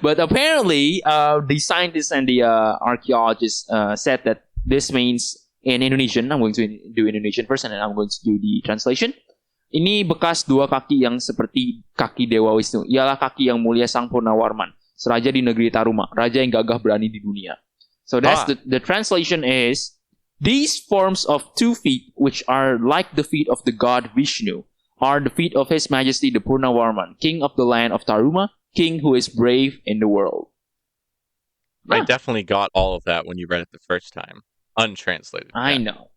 But apparently, the scientists and the archaeologists said that this means in Indonesian. I'm going to do Indonesian first, and then I'm going to do the translation. Ini bekas dua kaki yang seperti kaki Dewa Wisnu. Ialah kaki yang mulia Sang Purnawarman, seraja di negeri Taruma, raja yang gagah berani di dunia. So that's the translation is, these forms of 2 feet, which are like the feet of the god Vishnu, are the feet of His Majesty the Purnawarman, king of the land of Taruma, king who is brave in the world. I definitely got all of that when you read it the first time. Untranslated. I know.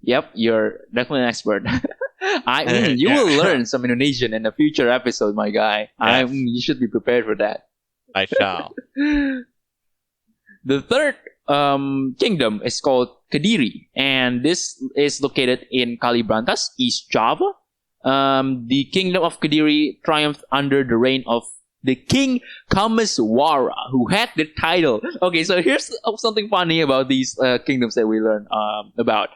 Yep, you're definitely an expert. You will learn some Indonesian in a future episode, my guy. Yes. You should be prepared for that. I shall. The third kingdom is called Kediri, and this is located in Kalibrantas, East Java. The kingdom of Kediri triumphed under the reign of the King Kameswara, who had the title. Okay, so here's something funny about these kingdoms that we learn about.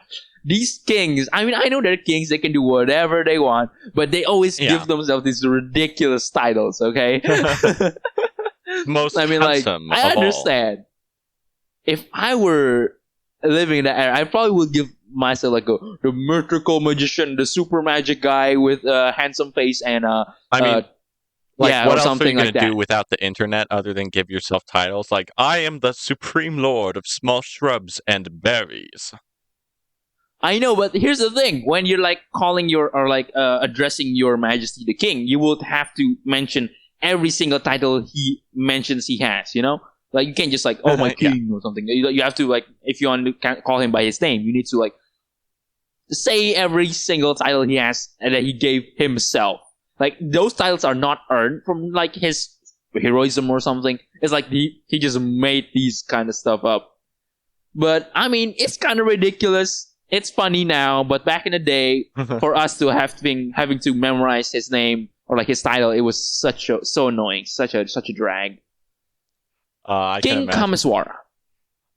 These kings, I mean, I know they're kings, they can do whatever they want, but they always give themselves these ridiculous titles, okay? Most I mean, like, handsome I of understand. If I were living in that era, I probably would give myself like the mythical magician, the super magic guy with a handsome face and I mean, what or else something are you like gonna that. do without the internet other than give yourself titles like I am the supreme lord of small shrubs and berries? I know, but here's the thing: when you're like calling your or like addressing your Majesty the King, you would have to mention every single title he mentions he has. You know, like you can't just like, oh my king or something. You have to like, if you want to call him by his name, you need to like say every single title he has and that he gave himself. Like those titles are not earned from like his heroism or something. It's like he just made these kind of stuff up. But I mean, it's kind of ridiculous. It's funny now, but back in the day, for us to having to memorize his name or like his title, it was so annoying, such a drag. King Kameswara,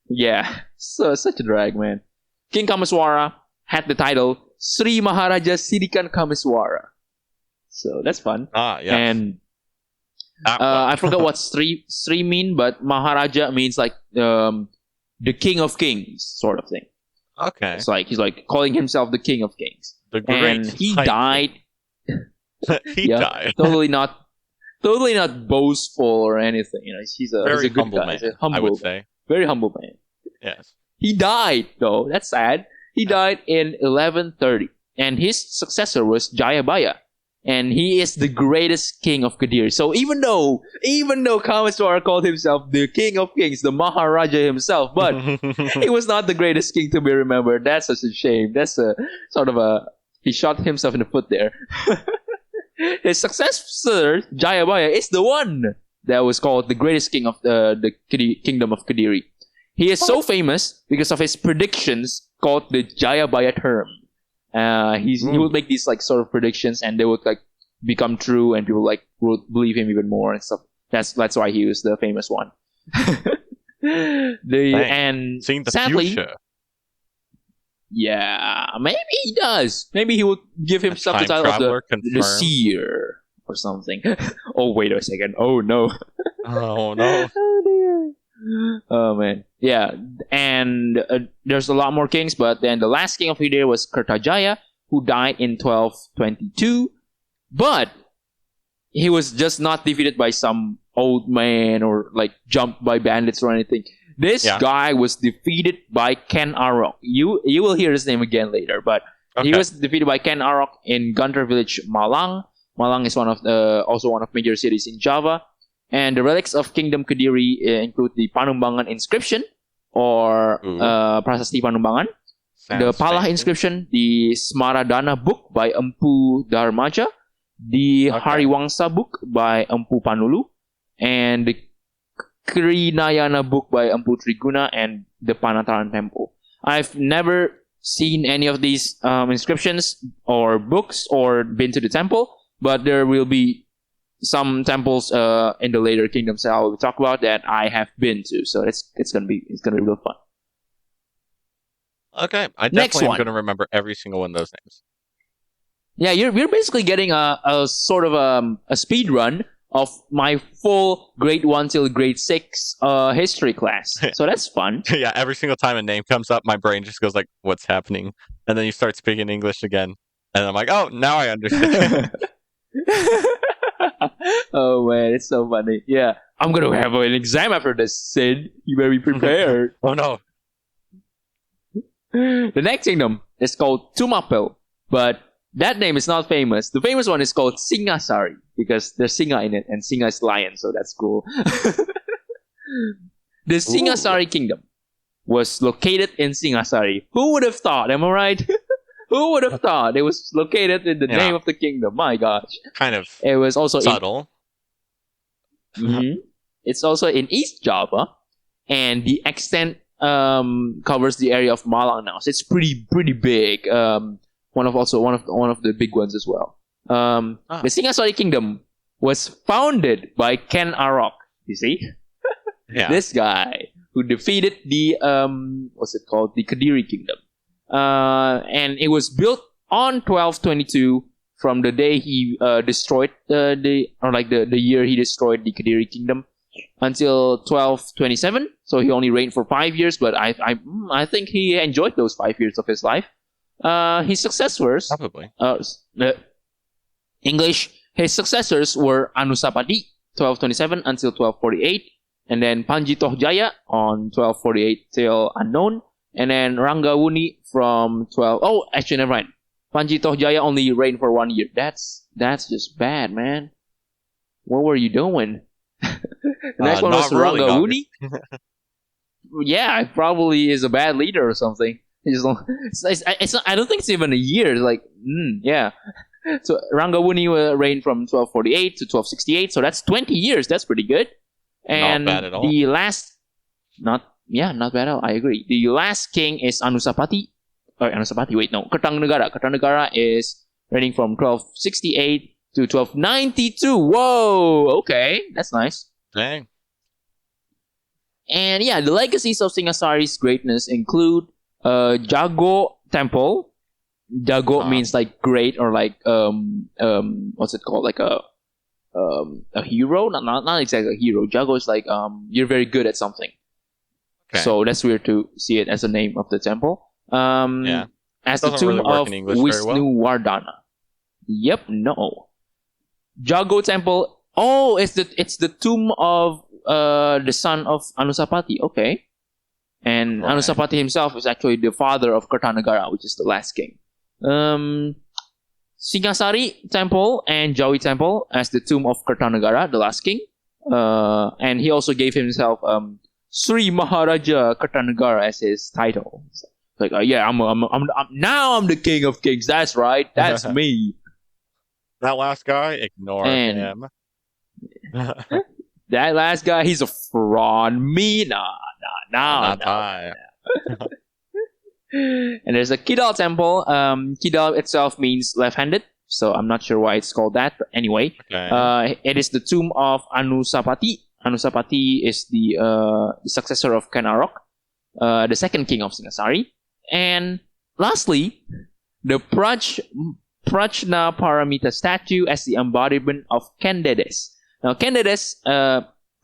yeah, so such a drag, man. King Kameswara had the title Sri Maharaja Sidikan Kameswara, so that's fun. Yeah, and I forgot what Sri mean, but Maharaja means like the King of Kings, sort of thing. Okay. It's like he's like calling himself the King of Kings. The great and he died. He died. totally not boastful or anything. You know, he's a very good humble guy. man. Humble I would say. Very humble man. Yes. He died though. That's sad. He died in 1130, and his successor was Jayabaya, and he is the greatest king of Kediri. So even though Kameswara called himself the King of Kings, the Maharaja himself, but he was not the greatest king to be remembered. That's such a shame. That's a sort of he shot himself in the foot there. His successor, Jayabaya, is the one that was called the greatest king of the kingdom of Kediri. He is so famous because of his predictions called the Jayabaya term. He would make these like sort of predictions, and they would like become true, and people like would believe him even more and stuff. That's why he was the famous one. And seeing the sadly, future. Yeah, maybe he does. Maybe he would give himself the title of the seer or something. Oh wait a second. Oh no. Oh no. Oh dear. Oh man. Yeah, and there's a lot more kings, but then the last king of Kediri was Kertajaya, who died in 1222. But he was just not defeated by some old man or like jumped by bandits or anything. This guy was defeated by Ken Arok. You will hear his name again later, but he was defeated by Ken Arok in Gunter village Malang. Malang is also one of major cities in Java. And the relics of Kingdom Kediri include the Panumbangan inscription or Prasasti Panumbangan, the Palah inscription, the Smaradana book by Empu Dharmaja, the Hariwangsa book by Empu Panulu, and the Krinayana book by Empu Triguna, and the Panataran temple. I've never seen any of these inscriptions or books or been to the temple, but there will be some temples in the later kingdoms that I will talk about that I have been to. So it's gonna be real fun. Okay, I definitely am gonna remember every single one of those names. Yeah, you're basically getting a sort of a speed run of my full grade 1 till grade 6 history class. So that's fun. Yeah, every single time a name comes up, my brain just goes like, "What's happening?" And then you start speaking English again, and I'm like, "Oh, now I understand." Oh man, it's so funny. Yeah, I'm gonna have an exam after this, Sid. You better be prepared. Oh no. The next kingdom is called Tumapel, but that name is not famous. The famous one is called Singasari because there's Singa in it, and Singa is lion, so that's cool. The Singasari kingdom was located in Singasari. Who would have thought? Am I right? Who would have thought it was located in the name of the kingdom? My gosh. Kind of. It was also subtle. It's also in East Java. and the extent covers the area of Malang now. So it's pretty big. One of the big ones as well. The Singasari Kingdom was founded by Ken Arok. You see, this guy who defeated the what's it called, the Kediri Kingdom, and it was built on 1222 from the day he destroyed the year he destroyed the Kediri Kingdom until 1227. So he only reigned for 5 years, but I think he enjoyed those 5 years of his life. His successors, probably. His successors were Anusapati, 1227 until 1248, and then Panji Tohjaya on 1248 till unknown, and then Ranggawuni from 12. Oh, actually, never mind. Panji Tohjaya only reigned for 1 year. That's just bad, man. What were you doing? The next one was Ranggawuni. Yeah, it probably is a bad leader or something. It's not, I don't think it's even a year. It's like, yeah. So Ranggawuni reigned from 1248 to 1268. So that's 20 years. That's pretty good. And not bad at all. The last, not bad at all. I agree. The last king is Anusapati. Kertanegara. Kertanegara is reigning from 1268 to 1292. Whoa, okay, that's nice. Dang. And yeah, the legacies of Singasari's greatness include Jago Temple. Jago means like great, or like what's it called? Like a hero? Not exactly a hero. Jago is like you're very good at something. Okay. So that's weird to see it as the name of the temple. As the tomb of Wisnu Wardana. Yep, no. Jago Temple. Oh, it's the tomb of the son of Anusapati. Okay. And right. Anusapati himself is actually the father of Kertanegara, which is the last king. Singasari Temple and Jawi Temple as the tomb of Kertanegara, the last king. And he also gave himself Sri Maharaja Kertanegara as his title. Like, yeah, I'm now I'm the king of kings. That's right. That's me. That last guy, ignore him. That last guy, he's a fraud. Me, nah. Not I. And there's a Kidal temple. Kidal itself means left-handed, so I'm not sure why it's called that. But anyway, it is the tomb of Anusapati. Anusapati is the successor of Ken Arok, the second king of Singasari. And lastly, the Prajna Paramita statue as the embodiment of Ken Dedes. Now, Ken Dedes,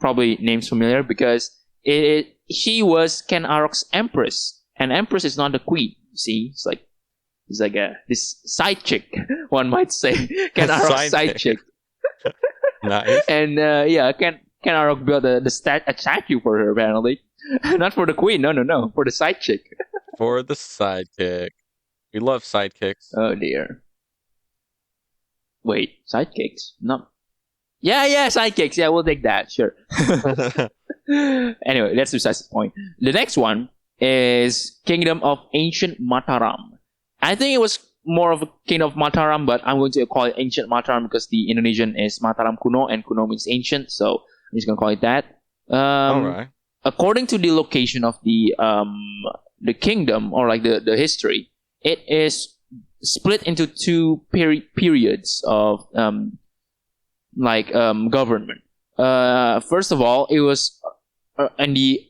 probably name's familiar because she was Ken Arok's empress. And empress is not the queen. You see, it's like this side chick, one might say. Ken Arok's side chick. Nice. And Ken Arok built a statue for her, apparently. Not for the queen, no, for the side chick. For the sidekick. We love sidekicks. Oh dear. Wait, sidekicks? No. Yeah, sidekicks. Yeah, we'll take that. Sure. Anyway, that's besides the point. The next one is Kingdom of Ancient Mataram. I think it was more of a Kingdom of Mataram, but I'm going to call it Ancient Mataram because the Indonesian is Mataram Kuno, and Kuno means ancient, so I'm just going to call it that. All right. According to the location of the kingdom, or like the history, it is split into two periods of government. First of all, it was in the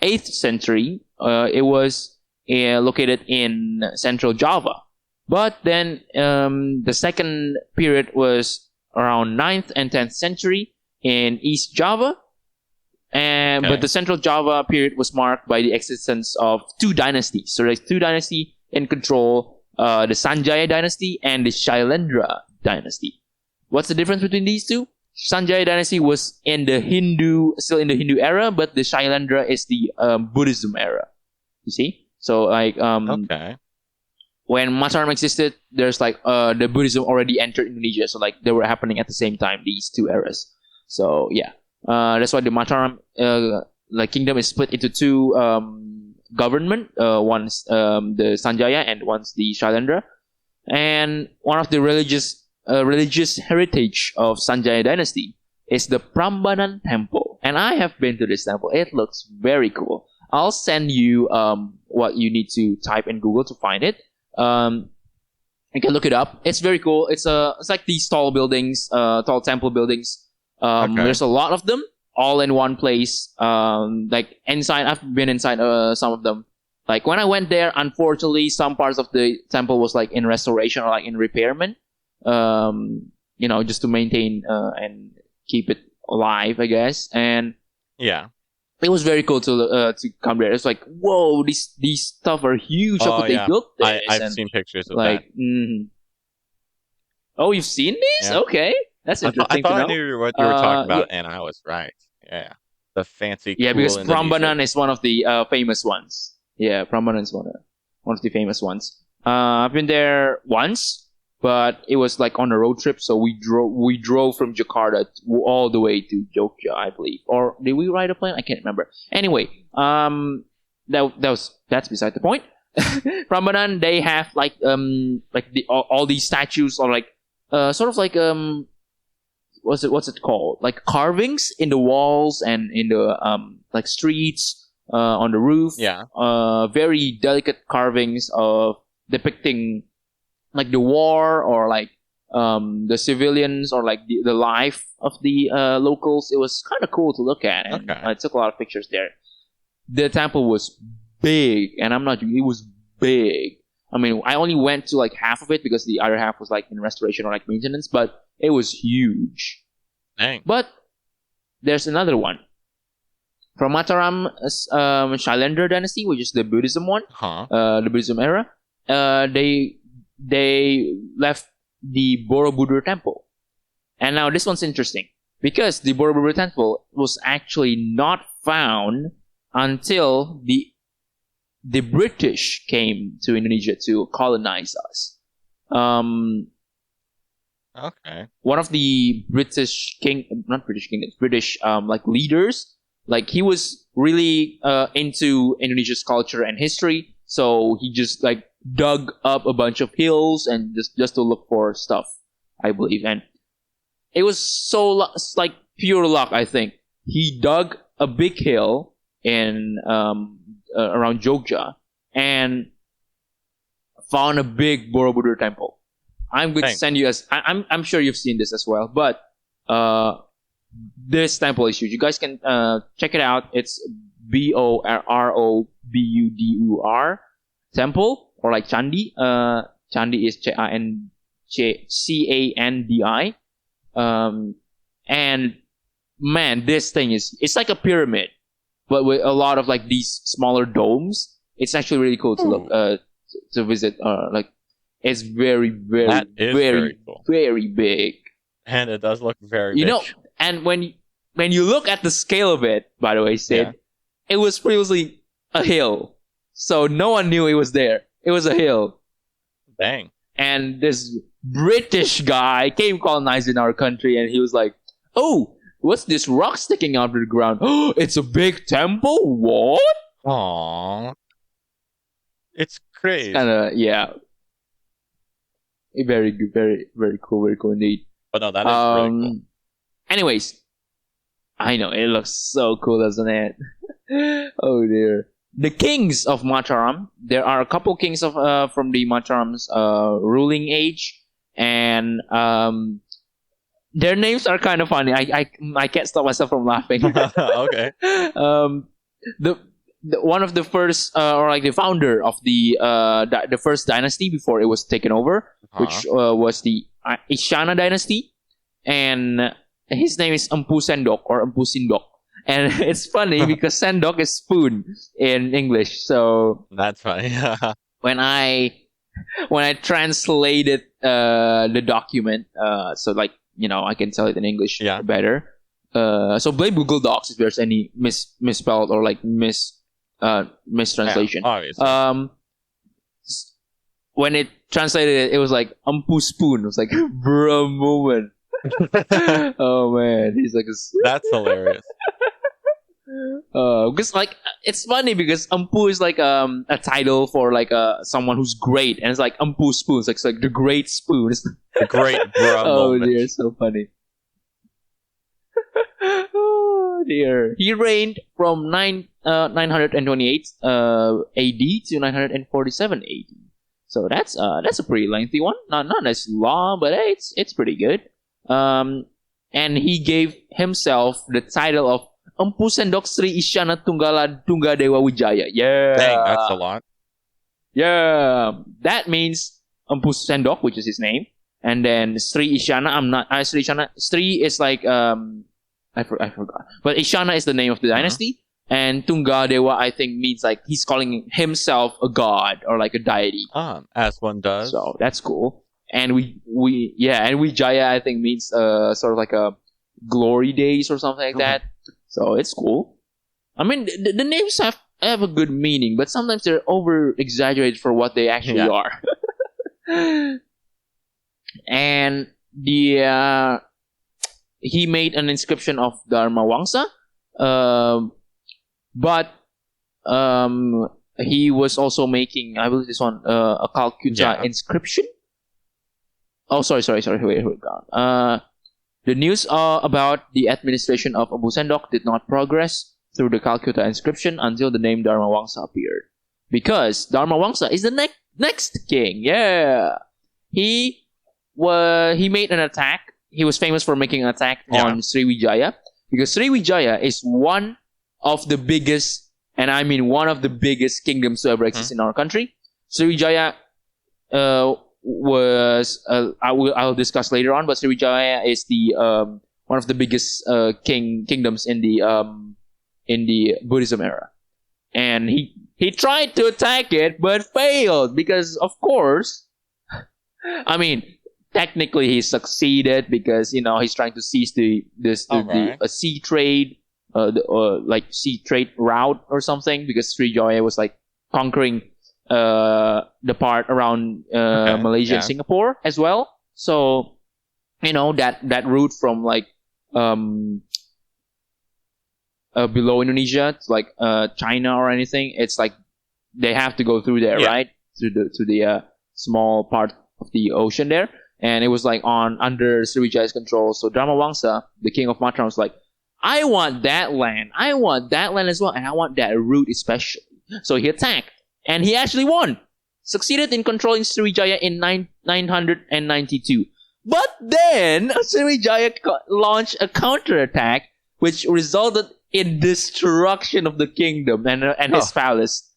8th century. It was located in central Java, but then the second period was around 9th and 10th century in East Java. But the Central Java period was marked by the existence of two dynasties. So there's two dynasties in control, the Sanjaya dynasty and the Shailendra dynasty. What's the difference between these two? Sanjaya dynasty was still in the Hindu era, but the Shailendra is the Buddhism era. You see? So when Mataram existed, there's the Buddhism already entered Indonesia. So they were happening at the same time, these two eras. So yeah. That's why the Mataram kingdom is split into two government. One's the Sanjaya and one's the Shailendra. And one of the religious heritage of Sanjaya dynasty is the Prambanan Temple. And I have been to this temple. It looks very cool. I'll send you what you need to type in Google to find it. You can look it up. It's very cool. It's like these tall buildings, tall temple buildings. Okay. There's a lot of them, all in one place. Like inside, I've been inside some of them. Like when I went there, unfortunately, some parts of the temple was like in restoration or like in repairment. Just to maintain and keep it alive, I guess. And Yeah. it was very cool to come there. It's like, whoa, these stuff are huge. How could they build this? I've seen pictures of like, that. Oh, you've seen these? Yeah. Okay, that's interesting. I thought to know. I knew what you were talking about, Yeah. and I was right. Yeah. The fancy, Yeah, cool because Indonesia. Prambanan is one of the famous ones. Yeah, Prambanan is one of the famous ones. I've been there once, but it was like on a road trip, so we drove from Jakarta all the way to Jogja, I believe. Or did we ride a plane? I can't remember. Anyway, that's beside the point. Prambanan, they have like all these statues or like sort of like what's it called? Like carvings in the walls and in the like streets, on the roof. Yeah. Very delicate carvings of depicting like the war or like the civilians or like the life of the locals. It was kind of cool to look at, and I took a lot of pictures there. The temple was big, and it was big. I mean, I only went to like half of it because the other half was like in restoration or like maintenance, but it was huge. Dang. But there's another one from Mataram, Shailendra dynasty, which is the Buddhism one, the Buddhism era. They left the Borobudur temple, and now this one's interesting because the Borobudur temple was actually not found until the British came to Indonesia to colonize us. Okay. One of the British like leaders, like he was really into Indonesia's culture and history, so he just like dug up a bunch of hills and just to look for stuff, I believe. And it was so like pure luck, I think. He dug a big hill in around Jogja and found a big Borobudur temple. I'm going to send you I'm sure you've seen this as well, but this temple is huge. You guys can check it out. It's Borobudur temple, or like Chandi. Chandi is Candi. And man, this thing it's like a pyramid, but with a lot of like these smaller domes. It's actually really cool to look to visit. Like it's very, very, very, cool. Very big. And it does look very big. You know, and when you look at the scale of it, by the way, Sid, it was previously a hill. So no one knew it was there. It was a hill. Dang. And this British guy came colonizing our country, and he was like, "Oh, what's this rock sticking out of the ground? Oh, it's a big temple? What?" Aww. It's crazy. Kind of, yeah. Very good, very, very cool, indeed. But no, that is really cool. Anyways, I know, it looks so cool, doesn't it? Oh dear. The kings of Mataram, there are a couple kings of from the Mataram's ruling age, and their names are kind of funny. I can't stop myself from laughing. Okay. The one of the first or like the founder of the first dynasty before it was taken over, which was the Ishana dynasty, and his name is Empu Sendok or Empu Sindok. And it's funny because sendok is spoon in English. So that's funny. when I translated the document, so like I can tell it in English better. So blame Google Docs if there's any misspelled or like mistranslation. Yeah, obviously. When it translated it was like Empu spoon. It was like bro moment. Oh man, he's like that's hilarious. Because like it's funny because Empu is like a title for like someone who's great, and it's like Empu spoon. It's like the great spoon. The great bro Oh moment. dear, so funny. Oh dear. He reigned from 928 AD to 947 AD. So that's a pretty lengthy one. Not as long, but hey, it's pretty good. And he gave himself the title of Empu Sendok Sri Isyana Tunggadewa Wijaya. Yeah. Dang, that's a lot. Yeah. That means Empu Sendok, which is his name. And then Sri Isyana, Sri Isyana. Sri is like, I forgot. But Isyana is the name of the dynasty. And Tunggadewa, I think, means like he's calling himself a god or like a deity. As one does. So that's cool. And and Wijaya, I think, means sort of like a glory days or something like that. So it's cool. I mean, the names have a good meaning, but sometimes they're over exaggerated for what they actually are. And he made an inscription of Dharma Wangsa, but he was also making, I believe this one, a Calcutta inscription. Oh, sorry. Wait, the news about the administration of Empu Sendok did not progress through the Calcutta inscription until the name Dharma Wangsa appeared. Because Dharma Wangsa is the next king. Yeah. He made an attack. He was famous for making an attack on Sriwijaya. Because Sriwijaya is one of the biggest, and I mean one of the biggest kingdoms to ever exist in our country. Sriwijaya was I'll discuss later on, but Sriwijaya is the one of the biggest kingdoms in the Buddhism era, and he tried to attack it but failed because, of course, I mean, technically he succeeded because he's trying to seize the sea trade, like sea trade route or something, because Sriwijaya was like conquering the part around Malaysia and Singapore as well. So that route from like below Indonesia to like China or anything, it's like they have to go through there, right? To the small part of the ocean there, and it was like under Sriwijaya's control. So Dharma Wangsa, the king of Mataram, was like, I want that land as well, and I want that route especially. So he attacked. And he actually won. Succeeded in controlling Sriwijaya in 992. But then Sriwijaya launched a counterattack, which resulted in destruction of the kingdom and his palace.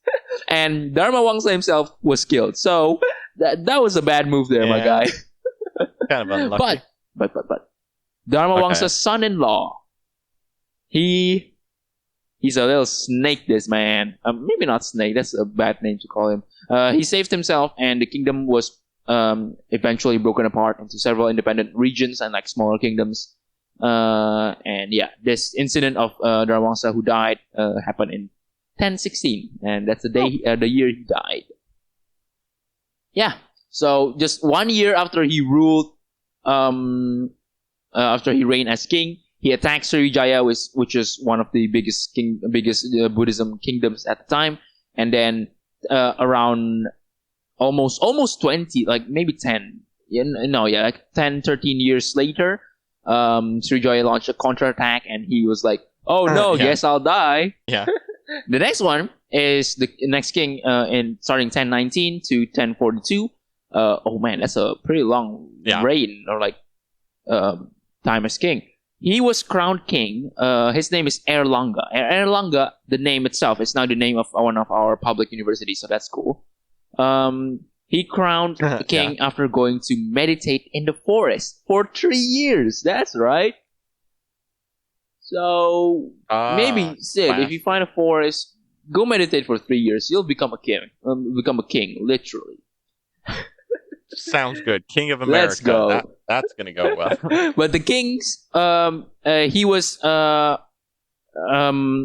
And Dharma Wangsa himself was killed. So that was a bad move there, my guy. Kind of unlucky. But Dharma Wangsa's son-in-law, he's a little snake, this man. Maybe not snake, that's a bad name to call him. He saved himself, and the kingdom was eventually broken apart into several independent regions and like smaller kingdoms. And yeah, this incident of Dharma Wangsa who died happened in 1016, and that's the year he died. Yeah, so just 1 year after he ruled, after he reigned as king, he attacked Sriwijaya, which is one of the biggest Buddhism kingdoms at the time, and then around almost 20, like maybe 10, like 10, 13 years later, Sriwijaya launched a counterattack, and he was like, "Oh no, guess I'll die." Yeah. The next one is the next king in starting 1019 to 1042. Oh man, that's a pretty long reign or like time as king. He was crowned king. His name is Erlangga. Erlangga, the name itself, is now the name of one of our public universities, so that's cool. He crowned the king after going to meditate in the forest for 3 years. That's right. So maybe, Sid, if you find a forest, go meditate for 3 years. You'll become a king. Literally. Sounds good. King of America. Let's go. That's gonna go well. But the kings, he was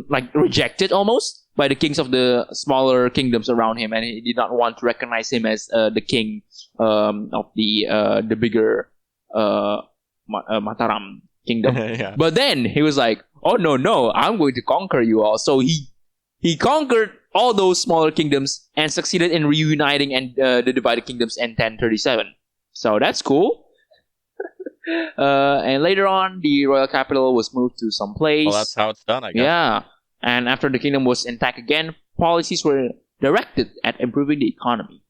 like rejected almost by the kings of the smaller kingdoms around him, and he did not want to recognize him as the king of the bigger Mataram kingdom. But then he was like, "Oh no, I'm going to conquer you all." So he conquered all those smaller kingdoms and succeeded in reuniting and the divided kingdoms in 1037. So that's cool. And later on, the royal capital was moved to some Well, that's place. how it's done, I guess. Yeah. And after the kingdom was intact again, policies were directed at improving the economy.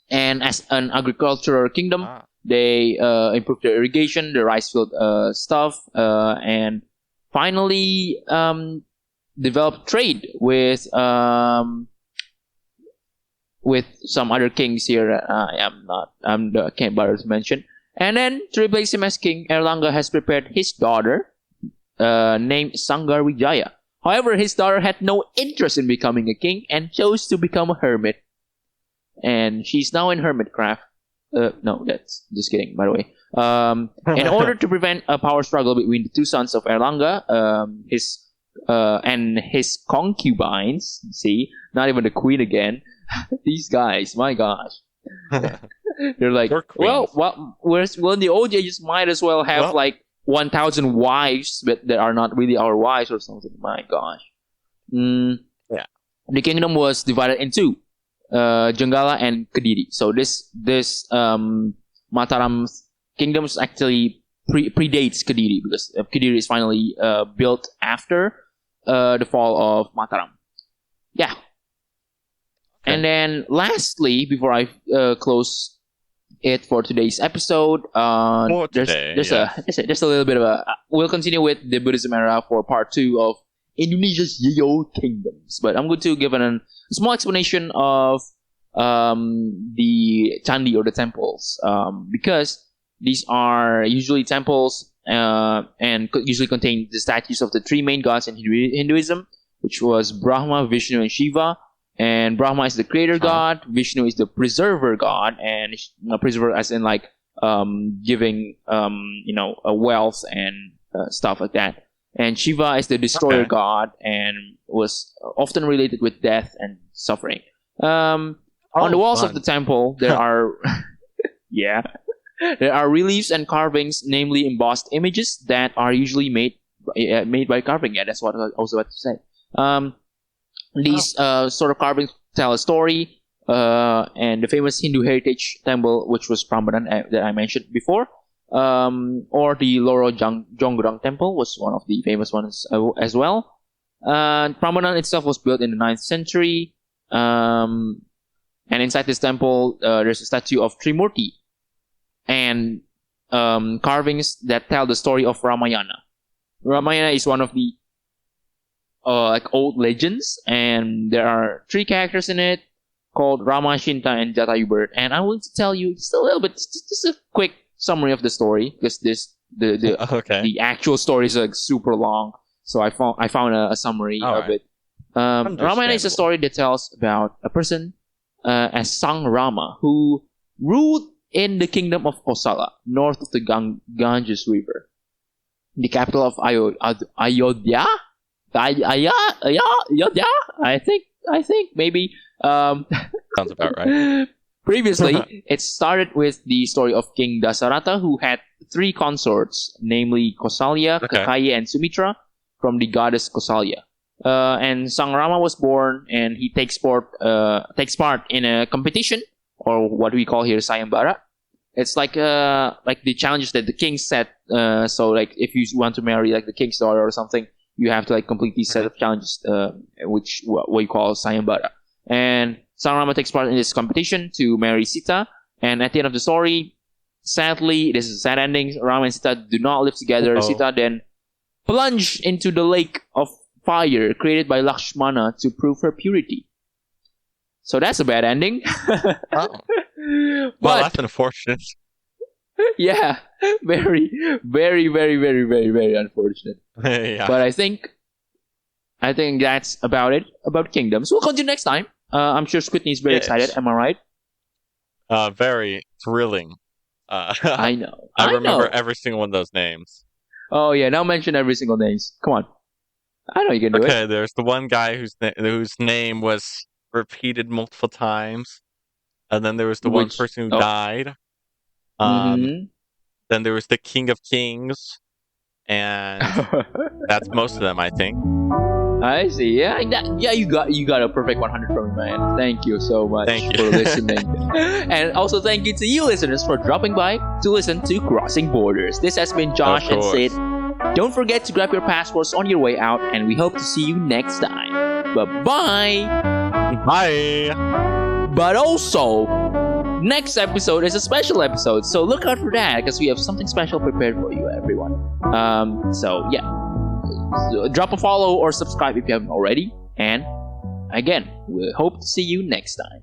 And as an agricultural kingdom, Ah, they improved the irrigation, the rice field stuff, and finally developed trade with some other kings here. Can't bother to mention. And then to replace him as king, Erlangga has prepared his daughter, named Sanggarwijaya. However, his daughter had no interest in becoming a king and chose to become a hermit. And she's now in hermitcraft. No, that's just kidding, by the way. In order to prevent a power struggle between the two sons of Erlangga, and his concubines, see, not even the queen again. These guys, my gosh. They're like, They're well, queens. in the old ages, might as well have Well- like 1,000 wives, but that are not really our wives or something. My gosh. Yeah. The kingdom was divided in two, Jenggala and Kediri. So this Mataram kingdom actually predates Kediri because Kediri is finally built after the fall of Mataram. Yeah. Okay. And then lastly, before I close it for today's episode, there's just a little bit of a. We'll continue with the Buddhism era for part 2 of Indonesia's Ye Old Kingdoms. But I'm going to give a small explanation of the candi or the temples, because these are usually temples and usually contain the statues of the three main gods in Hinduism, which was Brahma, Vishnu, and Shiva. And Brahma is the creator god, Vishnu is the preserver god, and preserver as in like giving a wealth and stuff like that. And Shiva is the destroyer god and was often related with death and suffering. On the walls of the temple, there are there are reliefs and carvings, namely embossed images that are usually made by carving. Yeah, that's what I was about to say. These sort of carvings tell a story, and the famous Hindu heritage temple, which was Prambanan that I mentioned before, or the Loro Jonggrang temple was one of the famous ones as well. Prambanan itself was built in the 9th century, and inside this temple there's a statue of Trimurti and carvings that tell the story of Ramayana. Ramayana is one of the like old legends, and there are 3 characters in it called Rama, Shinta, and Jatayubird. And I want to tell you just a little bit, just a quick summary of the story, because the actual story is like super long. So I found a summary of it. Ramayana is a story that tells about a person as Sang Rama who ruled in the kingdom of Kosala, north of the Ganges River, the capital of Ayodhya. Yeah, I think maybe. Sounds about right. Previously, it started with the story of King Dasarata, who had 3 consorts, namely Kosalya, Kekayi, and Sumitra, from the goddess Kosalya. And Sangrama was born, and he takes part in a competition, or what we call here Sayembara. It's like the challenges that the king set. So like if you want to marry like the king's daughter or something, you have to like complete these set of challenges, which what we call Sayembara. And Sangrama takes part in this competition to marry Sita. And at the end of the story, sadly, this is a sad ending. Rama and Sita do not live together. Sita then plunged into the lake of fire created by Lakshmana to prove her purity. So that's a bad ending. Well, that's unfortunate. Yeah, very, very, very, very, very, very unfortunate. Yeah. But I think that's about it about kingdoms. We'll continue next time. I'm sure Squidney is very excited. Am I right? Very thrilling. I know. I remember every single one of those names. Oh yeah, now mention every single names. Come on. I know you can do it. Okay, there's the one guy whose name was repeated multiple times, and then there was the one person who died. Then there was the King of Kings, and that's most of them, I think. I see. Yeah, you got a perfect 100 from me, man. Thank you so much Thank you. for listening, and also thank you to you listeners for dropping by to listen to Crossing Borders. This has been Josh and Sid. Don't forget to grab your passports on your way out, and we hope to see you next time. Bye. Bye. But also, next episode is a special episode, so look out for that because we have something special prepared for you, everyone. So yeah, drop a follow or subscribe if you haven't already. And again, we hope to see you next time.